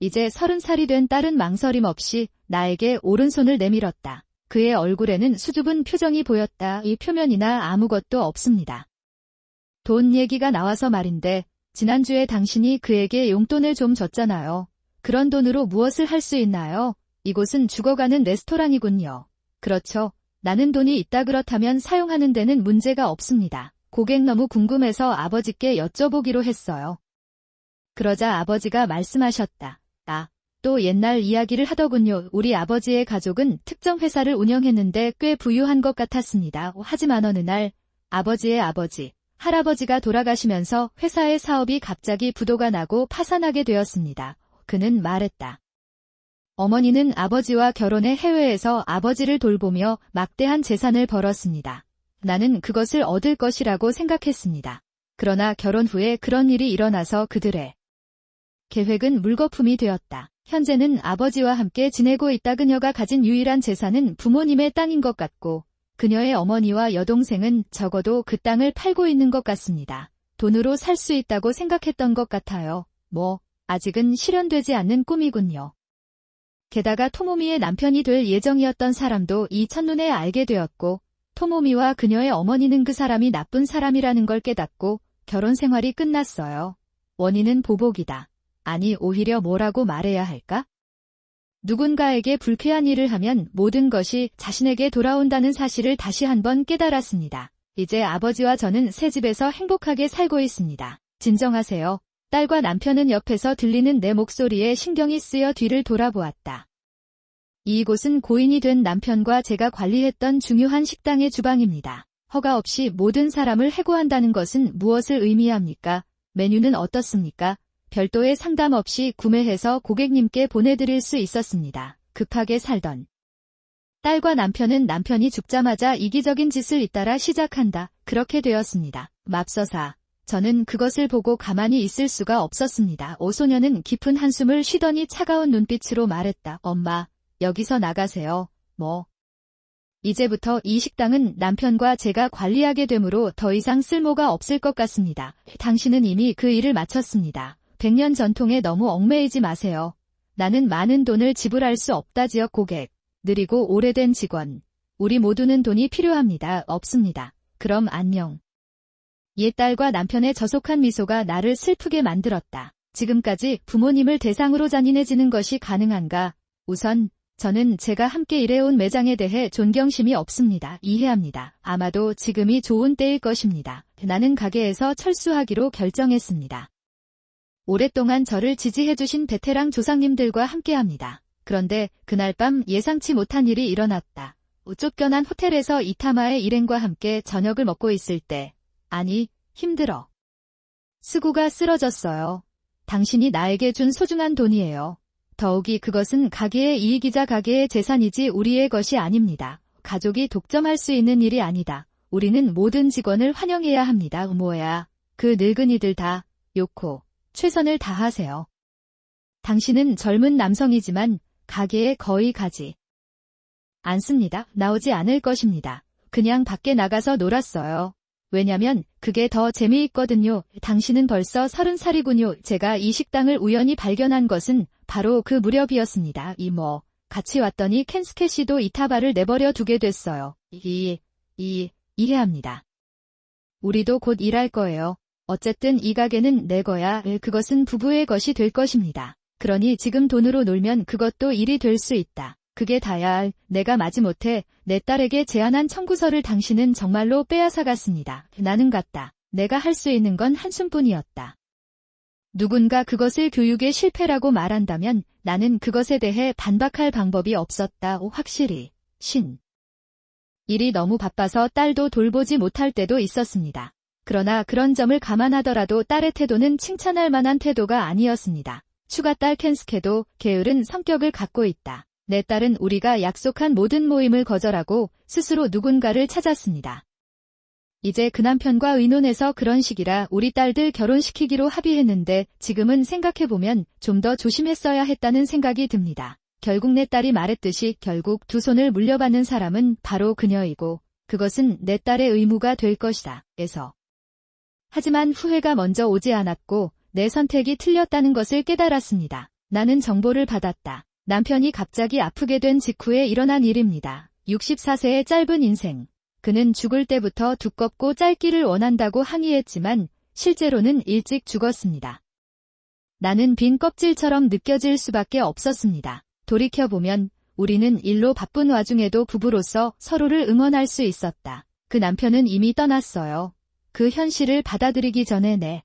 이제 30살이 된 딸은 망설임 없이 나에게 오른손을 내밀었다. 그의 얼굴에는 수줍은 표정이 보였다. 이 표면이나 아무것도 없습니다. 돈 얘기가 나와서 말인데 지난주에 당신이 그에게 용돈을 좀 줬잖아요. 그런 돈으로 무엇을 할 수 있나요? 이곳은 죽어가는 레스토랑이군요. 그렇죠. 나는 돈이 있다. 그렇다면 사용하는 데는 문제가 없습니다. 고객 너무 궁금해서 아버지께 여쭤보기로 했어요. 그러자 아버지가 말씀하셨다. 또 옛날 이야기를 하더군요. 우리 아버지의 가족은 특정 회사를 운영했는데 꽤 부유한 것 같았습니다. 하지만 어느 날 아버지의 아버지, 할아버지가 돌아가시면서 회사의 사업이 갑자기 부도가 나고 파산하게 되었습니다. 그는 말했다. 어머니는 아버지와 결혼해 해외에서 아버지를 돌보며 막대한 재산을 벌었습니다. 나는 그것을 얻을 것이라고 생각했습니다. 그러나 결혼 후에 그런 일이 일어나서 그들의 계획은 물거품이 되었다. 현재는 아버지와 함께 지내고 있다. 그녀가 가진 유일한 재산은 부모님의 땅인 것 같고 그녀의 어머니와 여동생은 적어도 그 땅을 팔고 있는 것 같습니다. 돈으로 살 수 있다고 생각했던 것 같아요. 아직은 실현되지 않는 꿈이군요. 게다가 토모미의 남편이 될 예정이었던 사람도 이 첫눈에 알게 되었고 토모미와 그녀의 어머니는 그 사람이 나쁜 사람이라는 걸 깨닫고 결혼 생활이 끝났어요. 원인은 보복이다. 아니 오히려 뭐라고 말해야 할까? 누군가에게 불쾌한 일을 하면 모든 것이 자신에게 돌아온다는 사실을 다시 한번 깨달았습니다. 이제 아버지와 저는 새 집에서 행복하게 살고 있습니다. 진정하세요. 딸과 남편은 옆에서 들리는 내 목소리에 신경이 쓰여 뒤를 돌아보았다. 이곳은 고인이 된 남편과 제가 관리했던 중요한 식당의 주방입니다. 허가 없이 모든 사람을 해고한다는 것은 무엇을 의미합니까? 메뉴는 어떻습니까? 별도의 상담 없이 구매해서 고객님께 보내드릴 수 있었습니다. 급하게 살던 딸과 남편은 남편이 죽자마자 이기적인 짓을 잇따라 시작한다. 그렇게 되었습니다. 맙서사. 저는 그것을 보고 가만히 있을 수가 없었습니다. 오소녀는 깊은 한숨을 쉬더니 차가운 눈빛으로 말했다. 엄마, 여기서 나가세요. 이제부터 이 식당은 남편과 제가 관리하게 되므로 더 이상 쓸모가 없을 것 같습니다. 당신은 이미 그 일을 마쳤습니다. 100년 전통에 너무 얽매이지 마세요. 나는 많은 돈을 지불할 수 없다지요. 고객. 느리고 오래된 직원. 우리 모두는 돈이 필요합니다. 없습니다. 그럼 안녕. 옛 딸과 남편의 저속한 미소가 나를 슬프게 만들었다. 지금까지 부모님을 대상으로 잔인해지는 것이 가능한가? 우선 저는 제가 함께 일해온 매장에 대해 존경심이 없습니다. 이해합니다. 아마도 지금이 좋은 때일 것입니다. 나는 가게에서 철수하기로 결정했습니다. 오랫동안 저를 지지해주신 베테랑 조상님들과 함께합니다. 그런데 그날 밤 예상치 못한 일이 일어났다. 쫓겨난 호텔에서 이타마의 일행과 함께 저녁을 먹고 있을 때 힘들어. 스구가 쓰러졌어요. 당신이 나에게 준 소중한 돈이에요. 더욱이 그것은 가게의 이익이자 가게의 재산이지 우리의 것이 아닙니다. 가족이 독점할 수 있는 일이 아니다. 우리는 모든 직원을 환영해야 합니다. 그 늙은이들 다 요코. 최선을 다하세요. 당신은 젊은 남성이지만 가게에 거의 가지 않습니다. 나오지 않을 것입니다. 그냥 밖에 나가서 놀았어요. 왜냐면 그게 더 재미있거든요. 당신은 벌써 30살이군요. 제가 이 식당을 우연히 발견한 것은 바로 그 무렵이었습니다. 같이 왔더니 켄스케 씨도 이타바를 내버려 두게 됐어요. 이해합니다. 우리도 곧 일할 거예요. 어쨌든 이 가게는 내 거야. 그것은 부부의 것이 될 것입니다. 그러니 지금 돈으로 놀면 그것도 일이 될 수 있다. 그게 다야. 내가 마지못해 내 딸에게 제안한 청구서를 당신은 정말로 빼앗아갔습니다. 나는 갔다. 내가 할 수 있는 건 한숨뿐이었다. 누군가 그것을 교육의 실패라고 말한다면 나는 그것에 대해 반박할 방법이 없었다. 확실히. 일이 너무 바빠서 딸도 돌보지 못할 때도 있었습니다. 그러나 그런 점을 감안하더라도 딸의 태도는 칭찬할 만한 태도가 아니었습니다. 추가 딸 켄스케도 게으른 성격을 갖고 있다. 내 딸은 우리가 약속한 모든 모임을 거절하고 스스로 누군가를 찾았습니다. 이제 그 남편과 의논해서 그런 식이라 우리 딸들 결혼시키기로 합의했는데 지금은 생각해보면 좀 더 조심했어야 했다는 생각이 듭니다. 결국 내 딸이 말했듯이 결국 두 손을 물려받는 사람은 바로 그녀이고 그것은 내 딸의 의무가 될 것이다. 하지만 후회가 먼저 오지 않았고 내 선택이 틀렸다는 것을 깨달았습니다. 나는 정보를 받았다. 남편이 갑자기 아프게 된 직후에 일어난 일입니다. 64세의 짧은 인생. 그는 죽을 때부터 두껍고 짧기를 원한다고 항의했지만 실제로는 일찍 죽었습니다. 나는 빈 껍질처럼 느껴질 수밖에 없었습니다. 돌이켜보면 우리는 일로 바쁜 와중에도 부부로서 서로를 응원할 수 있었다. 그 남편은 이미 떠났어요. 그 현실을 받아들이기 전에 내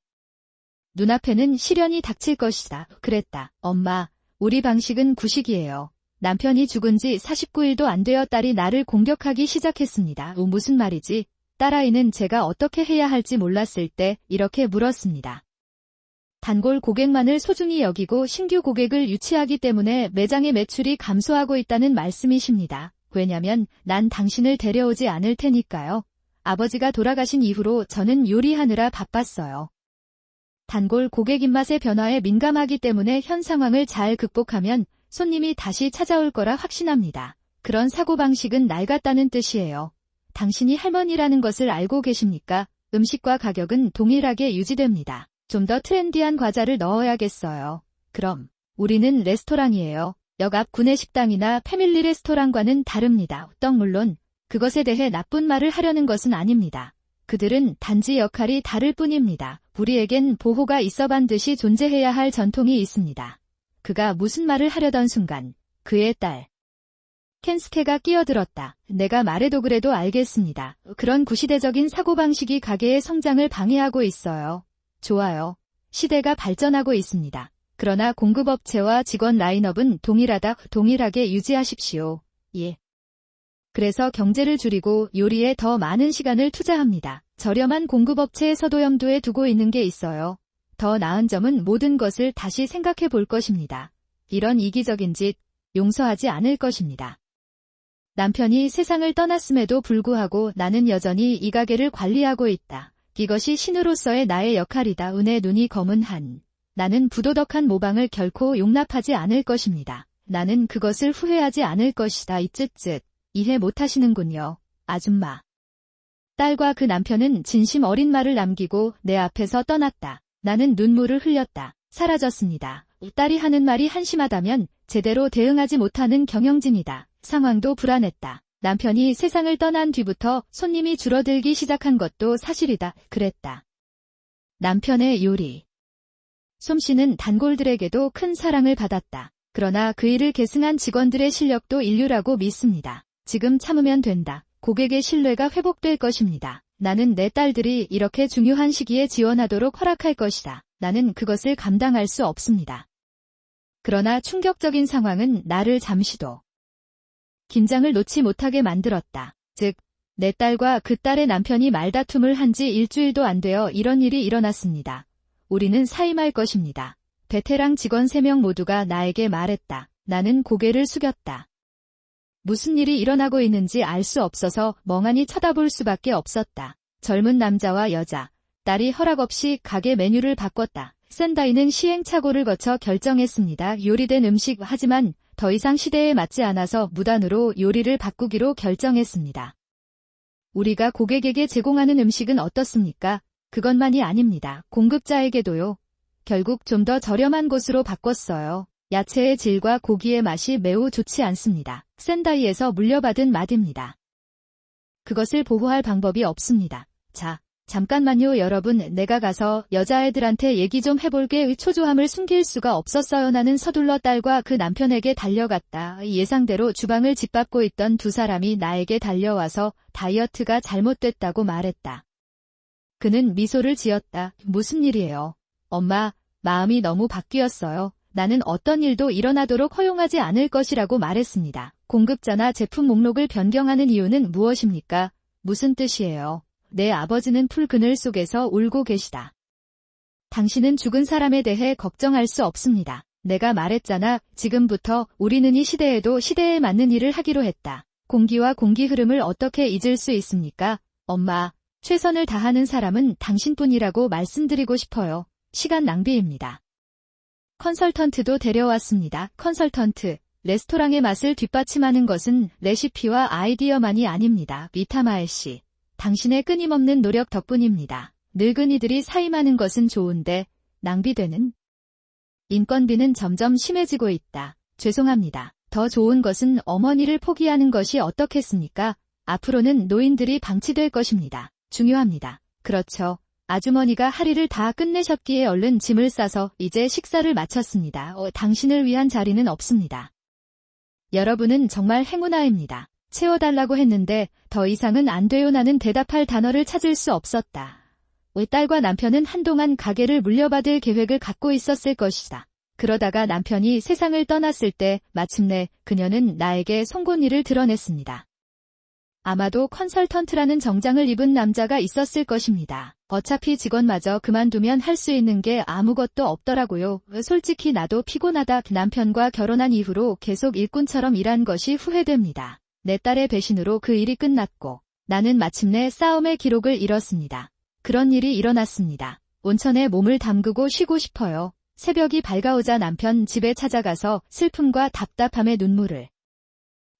눈앞에는 시련이 닥칠 것이다. 그랬다. 엄마, 우리 방식은 구식이에요. 남편이 죽은 지 49일도 안 되어 딸이 나를 공격하기 시작했습니다. 무슨 말이지? 딸아이는 제가 어떻게 해야 할지 몰랐을 때 이렇게 물었습니다. 단골 고객만을 소중히 여기고 신규 고객을 유치하기 때문에 매장의 매출이 감소하고 있다는 말씀이십니다. 왜냐면 난 당신을 데려오지 않을 테니까요. 아버지가 돌아가신 이후로 저는 요리하느라 바빴어요. 단골 고객 입맛의 변화에 민감하기 때문에 현 상황을 잘 극복하면 손님이 다시 찾아올 거라 확신합니다. 그런 사고방식은 낡았다는 뜻이에요. 당신이 할머니라는 것을 알고 계십니까? 음식과 가격은 동일하게 유지됩니다. 좀 더 트렌디한 과자를 넣어야겠어요. 그럼 우리는 레스토랑이에요. 역 앞 구내식당이나 패밀리 레스토랑과는 다릅니다. 물론 그것에 대해 나쁜 말을 하려는 것은 아닙니다. 그들은 단지 역할이 다를 뿐입니다. 우리에겐 보호가 있어 반드시 존재해야 할 전통이 있습니다. 그가 무슨 말을 하려던 순간 그의 딸 켄스케가 끼어들었다. 내가 말해도 그래도 알겠습니다. 그런 구시대적인 사고방식이 가게의 성장을 방해하고 있어요. 좋아요. 시대가 발전하고 있습니다. 그러나 공급업체와 직원 라인업은 동일하게 유지하십시오. 예. 그래서 경제를 줄이고 요리에 더 많은 시간을 투자합니다. 저렴한 공급업체에서도 염두에 두고 있는 게 있어요. 더 나은 점은 모든 것을 다시 생각해 볼 것입니다. 이런 이기적인 짓 용서하지 않을 것입니다. 남편이 세상을 떠났음에도 불구하고 나는 여전히 이 가게를 관리하고 있다. 이것이 신우로서의 나의 역할이다. 은의 눈이 검은 한. 나는 부도덕한 모방을 결코 용납하지 않을 것입니다. 나는 그것을 후회하지 않을 것이다. 이해 못하시는군요. 아줌마. 딸과 그 남편은 진심 어린 말을 남기고 내 앞에서 떠났다. 나는 눈물을 흘렸다. 사라졌습니다. 딸이 하는 말이 한심하다면 제대로 대응하지 못하는 경영진이다. 상황도 불안했다. 남편이 세상을 떠난 뒤부터 손님이 줄어들기 시작한 것도 사실이다. 그랬다. 남편의 요리. 솜씨는 단골들에게도 큰 사랑을 받았다. 그러나 그 일을 계승한 직원들의 실력도 인류라고 믿습니다. 지금 참으면 된다. 고객의 신뢰가 회복될 것입니다. 나는 내 딸들이 이렇게 중요한 시기에 지원하도록 허락할 것이다. 나는 그것을 감당할 수 없습니다. 그러나 충격적인 상황은 나를 잠시도 긴장을 놓지 못하게 만들었다. 즉, 내 딸과 그 딸의 남편이 말다툼을 한 지 일주일도 안 되어 이런 일이 일어났습니다. 우리는 사임할 것입니다. 베테랑 직원 3명 모두가 나에게 말했다. 나는 고개를 숙였다. 무슨 일이 일어나고 있는지 알 수 없어서 멍하니 쳐다볼 수밖에 없었다. 젊은 남자와 여자, 딸이 허락 없이 가게 메뉴를 바꿨다. 샌다이는 시행착오를 거쳐 결정했습니다. 요리된 음식 하지만 더 이상 시대에 맞지 않아서 무단으로 요리를 바꾸기로 결정했습니다. 우리가 고객에게 제공하는 음식은 어떻습니까? 그것만이 아닙니다. 공급자에게도요. 결국 좀 더 저렴한 곳으로 바꿨어요. 야채의 질과 고기의 맛이 매우 좋지 않습니다. 샌다이에서 물려받은 맛입니다. 그것을 보호할 방법이 없습니다. 자, 잠깐만요 여러분. 내가 가서 여자애들한테 얘기 좀 해볼게. 초조함을 숨길 수가 없었어요. 나는 서둘러 딸과 그 남편에게 달려갔다. 예상대로 주방을 짓밟고 있던 두 사람이 나에게 달려와서 다이어트가 잘못됐다고 말했다. 그는 미소를 지었다. 무슨 일이에요? 엄마, 마음이 너무 바뀌었어요. 나는 어떤 일도 일어나도록 허용하지 않을 것이라고 말했습니다. 공급자나 제품 목록을 변경하는 이유는 무엇입니까? 무슨 뜻이에요? 내 아버지는 풀 그늘 속에서 울고 계시다. 당신은 죽은 사람에 대해 걱정할 수 없습니다. 내가 말했잖아. 지금부터 우리는 이 시대에도 시대에 맞는 일을 하기로 했다. 공기와 공기 흐름을 어떻게 잊을 수 있습니까? 엄마, 최선을 다하는 사람은 당신뿐이라고 말씀드리고 싶어요. 시간 낭비입니다. 컨설턴트도 데려왔습니다. 컨설턴트, 레스토랑의 맛을 뒷받침하는 것은 레시피와 아이디어만이 아닙니다. 미타마엘 씨, 당신의 끊임없는 노력 덕분입니다. 늙은이들이 사임하는 것은 좋은데 낭비되는 인건비는 점점 심해지고 있다. 죄송합니다. 더 좋은 것은 어머니를 포기하는 것이 어떻겠습니까? 앞으로는 노인들이 방치될 것입니다. 중요합니다. 그렇죠. 아주머니가 할 일을 다 끝내셨기에 얼른 짐을 싸서 이제 식사를 마쳤습니다. 당신을 위한 자리는 없습니다. 여러분은 정말 행운아입니다. 채워달라고 했는데 더 이상은 안 돼요. 나는 대답할 단어를 찾을 수 없었다. 딸과 남편은 한동안 가게를 물려받을 계획을 갖고 있었을 것이다. 그러다가 남편이 세상을 떠났을 때 마침내 그녀는 나에게 송곳니를 드러냈습니다. 아마도 컨설턴트라는 정장을 입은 남자가 있었을 것입니다. 어차피 직원마저 그만두면 할 수 있는 게 아무것도 없더라고요. 솔직히 나도 피곤하다. 남편과 결혼한 이후로 계속 일꾼처럼 일한 것이 후회됩니다. 내 딸의 배신으로 그 일이 끝났고 나는 마침내 싸움의 기록을 잃었습니다. 그런 일이 일어났습니다. 온천에 몸을 담그고 쉬고 싶어요. 새벽이 밝아오자 남편 집에 찾아가서 슬픔과 답답함의 눈물을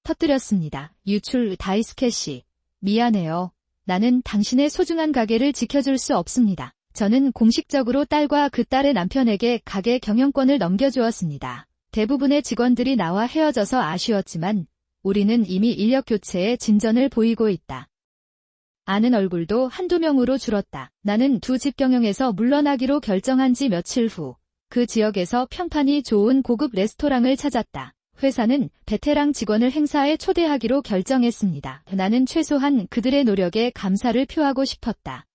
터뜨렸습니다. 유출 다이스케 씨. 미안해요. 나는 당신의 소중한 가게를 지켜줄 수 없습니다. 저는 공식적으로 딸과 그 딸의 남편에게 가게 경영권을 넘겨주었습니다. 대부분의 직원들이 나와 헤어져서 아쉬웠지만 우리는 이미 인력 교체에 진전을 보이고 있다. 아는 얼굴도 한두 명으로 줄었다. 나는 두 집 경영에서 물러나기로 결정한 지 며칠 후 그 지역에서 평판이 좋은 고급 레스토랑을 찾았다. 회사는 베테랑 직원을 행사에 초대하기로 결정했습니다. 나는 최소한 그들의 노력에 감사를 표하고 싶었다.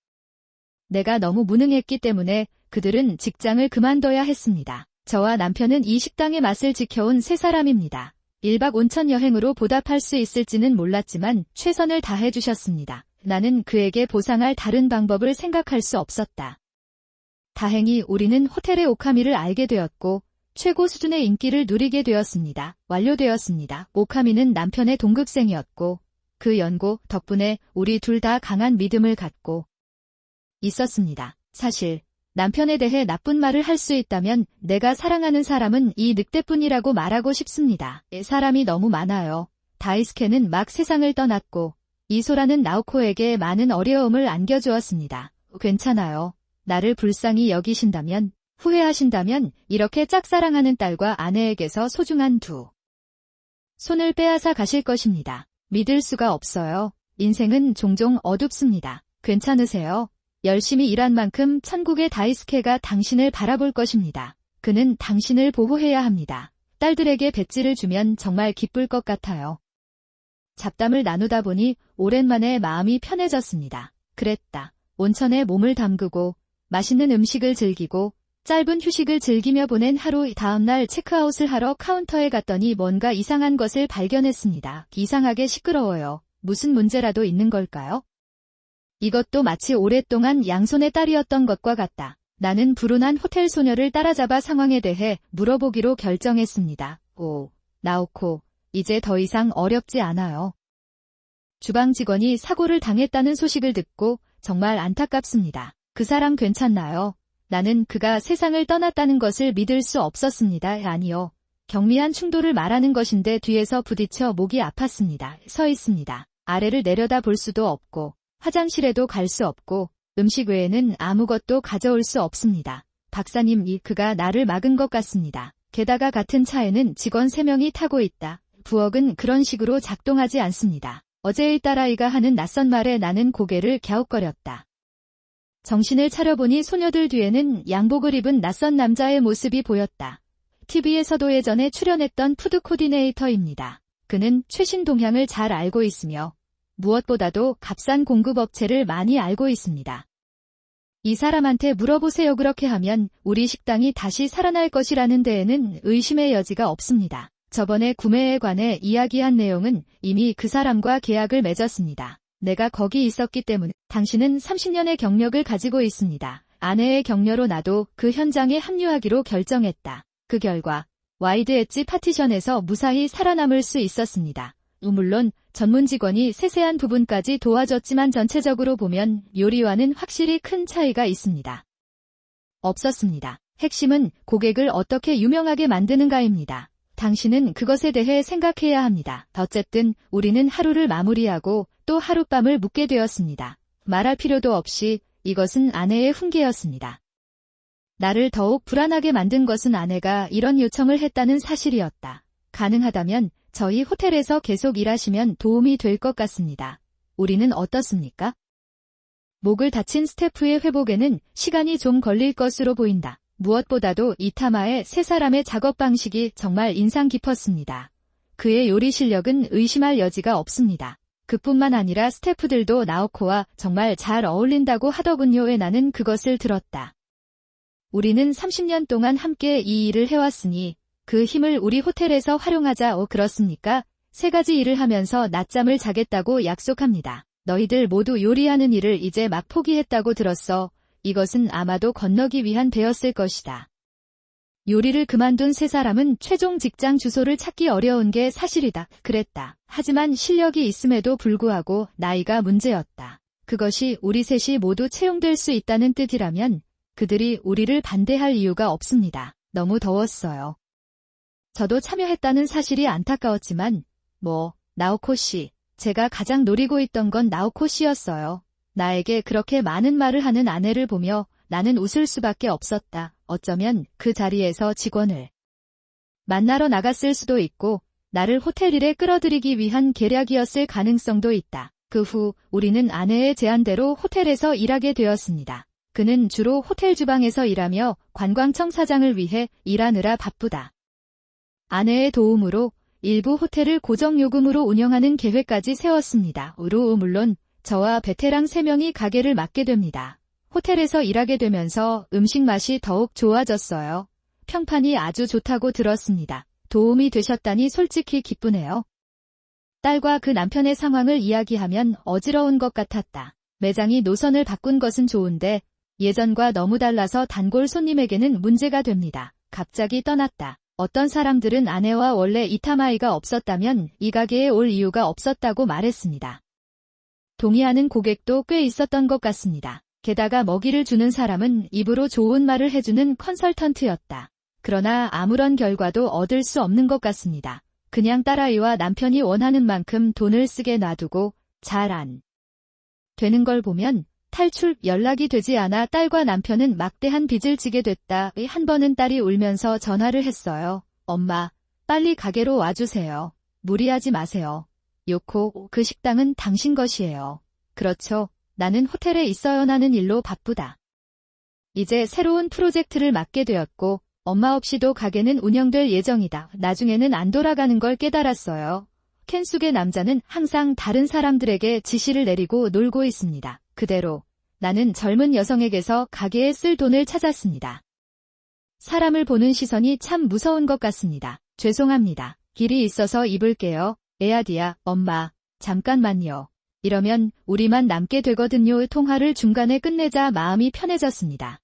내가 너무 무능했기 때문에 그들은 직장을 그만둬야 했습니다. 저와 남편은 이 식당의 맛을 지켜온 세 사람입니다. 1박 온천 여행으로 보답할 수 있을지는 몰랐지만 최선을 다해 주셨습니다. 나는 그에게 보상할 다른 방법을 생각할 수 없었다. 다행히 우리는 호텔의 오카미를 알게 되었고 최고 수준의 인기를 누리게 되었습니다. 완료되었습니다. 오카미는 남편의 동급생이었고 그 연고 덕분에 우리 둘 다 강한 믿음을 갖고 있었습니다. 사실 남편에 대해 나쁜 말을 할 수 있다면 내가 사랑하는 사람은 이 늑대뿐이라고 말하고 싶습니다. 사람이 너무 많아요. 다이스케는 막 세상을 떠났고 이소라는 나오코에게 많은 어려움을 안겨주었습니다. 괜찮아요. 나를 불쌍히 여기신다면, 후회하신다면 이렇게 짝사랑하는 딸과 아내에게서 소중한 두 손을 빼앗아 가실 것입니다. 믿을 수가 없어요. 인생은 종종 어둡습니다. 괜찮으세요? 열심히 일한 만큼 천국의 다이스케가 당신을 바라볼 것입니다. 그는 당신을 보호해야 합니다. 딸들에게 배지를 주면 정말 기쁠 것 같아요. 잡담을 나누다 보니 오랜만에 마음이 편해졌습니다. 그랬다. 온천에 몸을 담그고 맛있는 음식을 즐기고 짧은 휴식을 즐기며 보낸 하루. 다음날 체크아웃을 하러 카운터에 갔더니 뭔가 이상한 것을 발견했습니다. 이상하게 시끄러워요. 무슨 문제라도 있는 걸까요? 이것도 마치 오랫동안 양손의 딸이었던 것과 같다. 나는 불운한 호텔 소녀를 따라잡아 상황에 대해 물어보기로 결정했습니다. 오, 나오코, 이제 더 이상 어렵지 않아요. 주방 직원이 사고를 당했다는 소식을 듣고 정말 안타깝습니다. 그 사람 괜찮나요? 나는 그가 세상을 떠났다는 것을 믿을 수 없었습니다. 아니요. 경미한 충돌을 말하는 것인데 뒤에서 부딪혀 목이 아팠습니다. 서 있습니다. 아래를 내려다 볼 수도 없고 화장실에도 갈 수 없고 음식 외에는 아무것도 가져올 수 없습니다. 박사님, 그가 나를 막은 것 같습니다. 게다가 같은 차에는 직원 3명이 타고 있다. 부엌은 그런 식으로 작동하지 않습니다. 어제의 딸아이가 하는 낯선 말에 나는 고개를 갸웃거렸다. 정신을 차려보니 소녀들 뒤에는 양복을 입은 낯선 남자의 모습이 보였다. TV에서도 예전에 출연했던 푸드 코디네이터입니다. 그는 최신 동향을 잘 알고 있으며 무엇보다도 값싼 공급업체를 많이 알고 있습니다. 이 사람한테 물어보세요. 그렇게 하면 우리 식당이 다시 살아날 것이라는 데에는 의심의 여지가 없습니다. 저번에 구매에 관해 이야기한 내용은 이미 그 사람과 계약을 맺었습니다. 내가 거기 있었기 때문에. 당신은 30년의 경력을 가지고 있습니다. 아내의 격려로 나도 그 현장에 합류하기로 결정했다. 그 결과 와이드 엣지 파티션에서 무사히 살아남을 수 있었습니다. 물론 전문 직원이 세세한 부분까지 도와줬지만 전체적으로 보면 요리와는 확실히 큰 차이가 있습니다. 없었습니다. 핵심은 고객을 어떻게 유명하게 만드는가입니다. 당신은 그것에 대해 생각해야 합니다. 어쨌든 우리는 하루를 마무리하고 또 하룻밤을 묵게 되었습니다. 말할 필요도 없이 이것은 아내의 훈계였습니다. 나를 더욱 불안하게 만든 것은 아내가 이런 요청을 했다는 사실이었다. 가능하다면 저희 호텔에서 계속 일하시면 도움이 될 것 같습니다. 우리는 어떻습니까? 목을 다친 스태프의 회복에는 시간이 좀 걸릴 것으로 보인다. 무엇보다도 이타마의 세 사람의 작업 방식이 정말 인상 깊었습니다. 그의 요리 실력은 의심할 여지가 없습니다. 그뿐만 아니라 스태프들도 나오코와 정말 잘 어울린다고 하더군요. 나는 그것을 들었다. 우리는 30년 동안 함께 이 일을 해왔으니 그 힘을 우리 호텔에서 활용하자. 그렇습니까? 3가지 일을 하면서 낮잠을 자겠다고 약속합니다. 너희들 모두 요리하는 일을 이제 막 포기했다고 들었어. 이것은 아마도 건너기 위한 배였을 것이다. 요리를 그만둔 3사람은 최종 직장 주소를 찾기 어려운 게 사실이다. 그랬다. 하지만 실력이 있음에도 불구하고 나이가 문제였다. 그것이 우리 셋이 모두 채용될 수 있다는 뜻이라면 그들이 우리를 반대할 이유가 없습니다. 너무 더웠어요. 저도 참여했다는 사실이 안타까웠지만 나오코 씨, 제가 가장 노리고 있던 건 나오코 씨였어요. 나에게 그렇게 많은 말을 하는 아내를 보며 나는 웃을 수밖에 없었다. 어쩌면 그 자리에서 직원을 만나러 나갔을 수도 있고 나를 호텔 일에 끌어들이기 위한 계략이었을 가능성도 있다. 그 후 우리는 아내의 제안대로 호텔에서 일하게 되었습니다. 그는 주로 호텔 주방에서 일하며 관광청 사장을 위해 일하느라 바쁘다. 아내의 도움으로 일부 호텔을 고정요금으로 운영하는 계획까지 세웠습니다. 물론 저와 베테랑 3명이 가게를 맡게 됩니다. 호텔에서 일하게 되면서 음식 맛이 더욱 좋아졌어요. 평판이 아주 좋다고 들었습니다. 도움이 되셨다니 솔직히 기쁘네요. 딸과 그 남편의 상황을 이야기하면 어지러운 것 같았다. 매장이 노선을 바꾼 것은 좋은데 예전과 너무 달라서 단골 손님에게는 문제가 됩니다. 갑자기 떠났다. 어떤 사람들은 아내와 원래 이타마이가 없었다면 이 가게에 올 이유가 없었다고 말했습니다. 동의하는 고객도 꽤 있었던 것 같습니다. 게다가 먹이를 주는 사람은 입으로 좋은 말을 해주는 컨설턴트였다. 그러나 아무런 결과도 얻을 수 없는 것 같습니다. 그냥 딸아이와 남편이 원하는 만큼 돈을 쓰게 놔두고 잘 안 되는 걸 보면 탈출 연락이 되지 않아 딸과 남편은 막대한 빚을 지게 됐다. 한 번은 딸이 울면서 전화를 했어요. 엄마, 빨리 가게로 와주세요. 무리하지 마세요. 요코, 그 식당은 당신 것이에요. 그렇죠. 나는 호텔에 있어야 하는 일로 바쁘다. 이제 새로운 프로젝트를 맡게 되었고 엄마 없이도 가게는 운영될 예정이다. 나중에는 안 돌아가는 걸 깨달았어요. 켄숙의 남자는 항상 다른 사람들에게 지시를 내리고 놀고 있습니다. 그대로 나는 젊은 여성에게서 가게에 쓸 돈을 찾았습니다. 사람을 보는 시선이 참 무서운 것 같습니다. 죄송합니다. 길이 있어서 입을게요. 에아디야, 엄마, 잠깐만요. 이러면 우리만 남게 되거든요. 통화를 중간에 끝내자 마음이 편해졌습니다.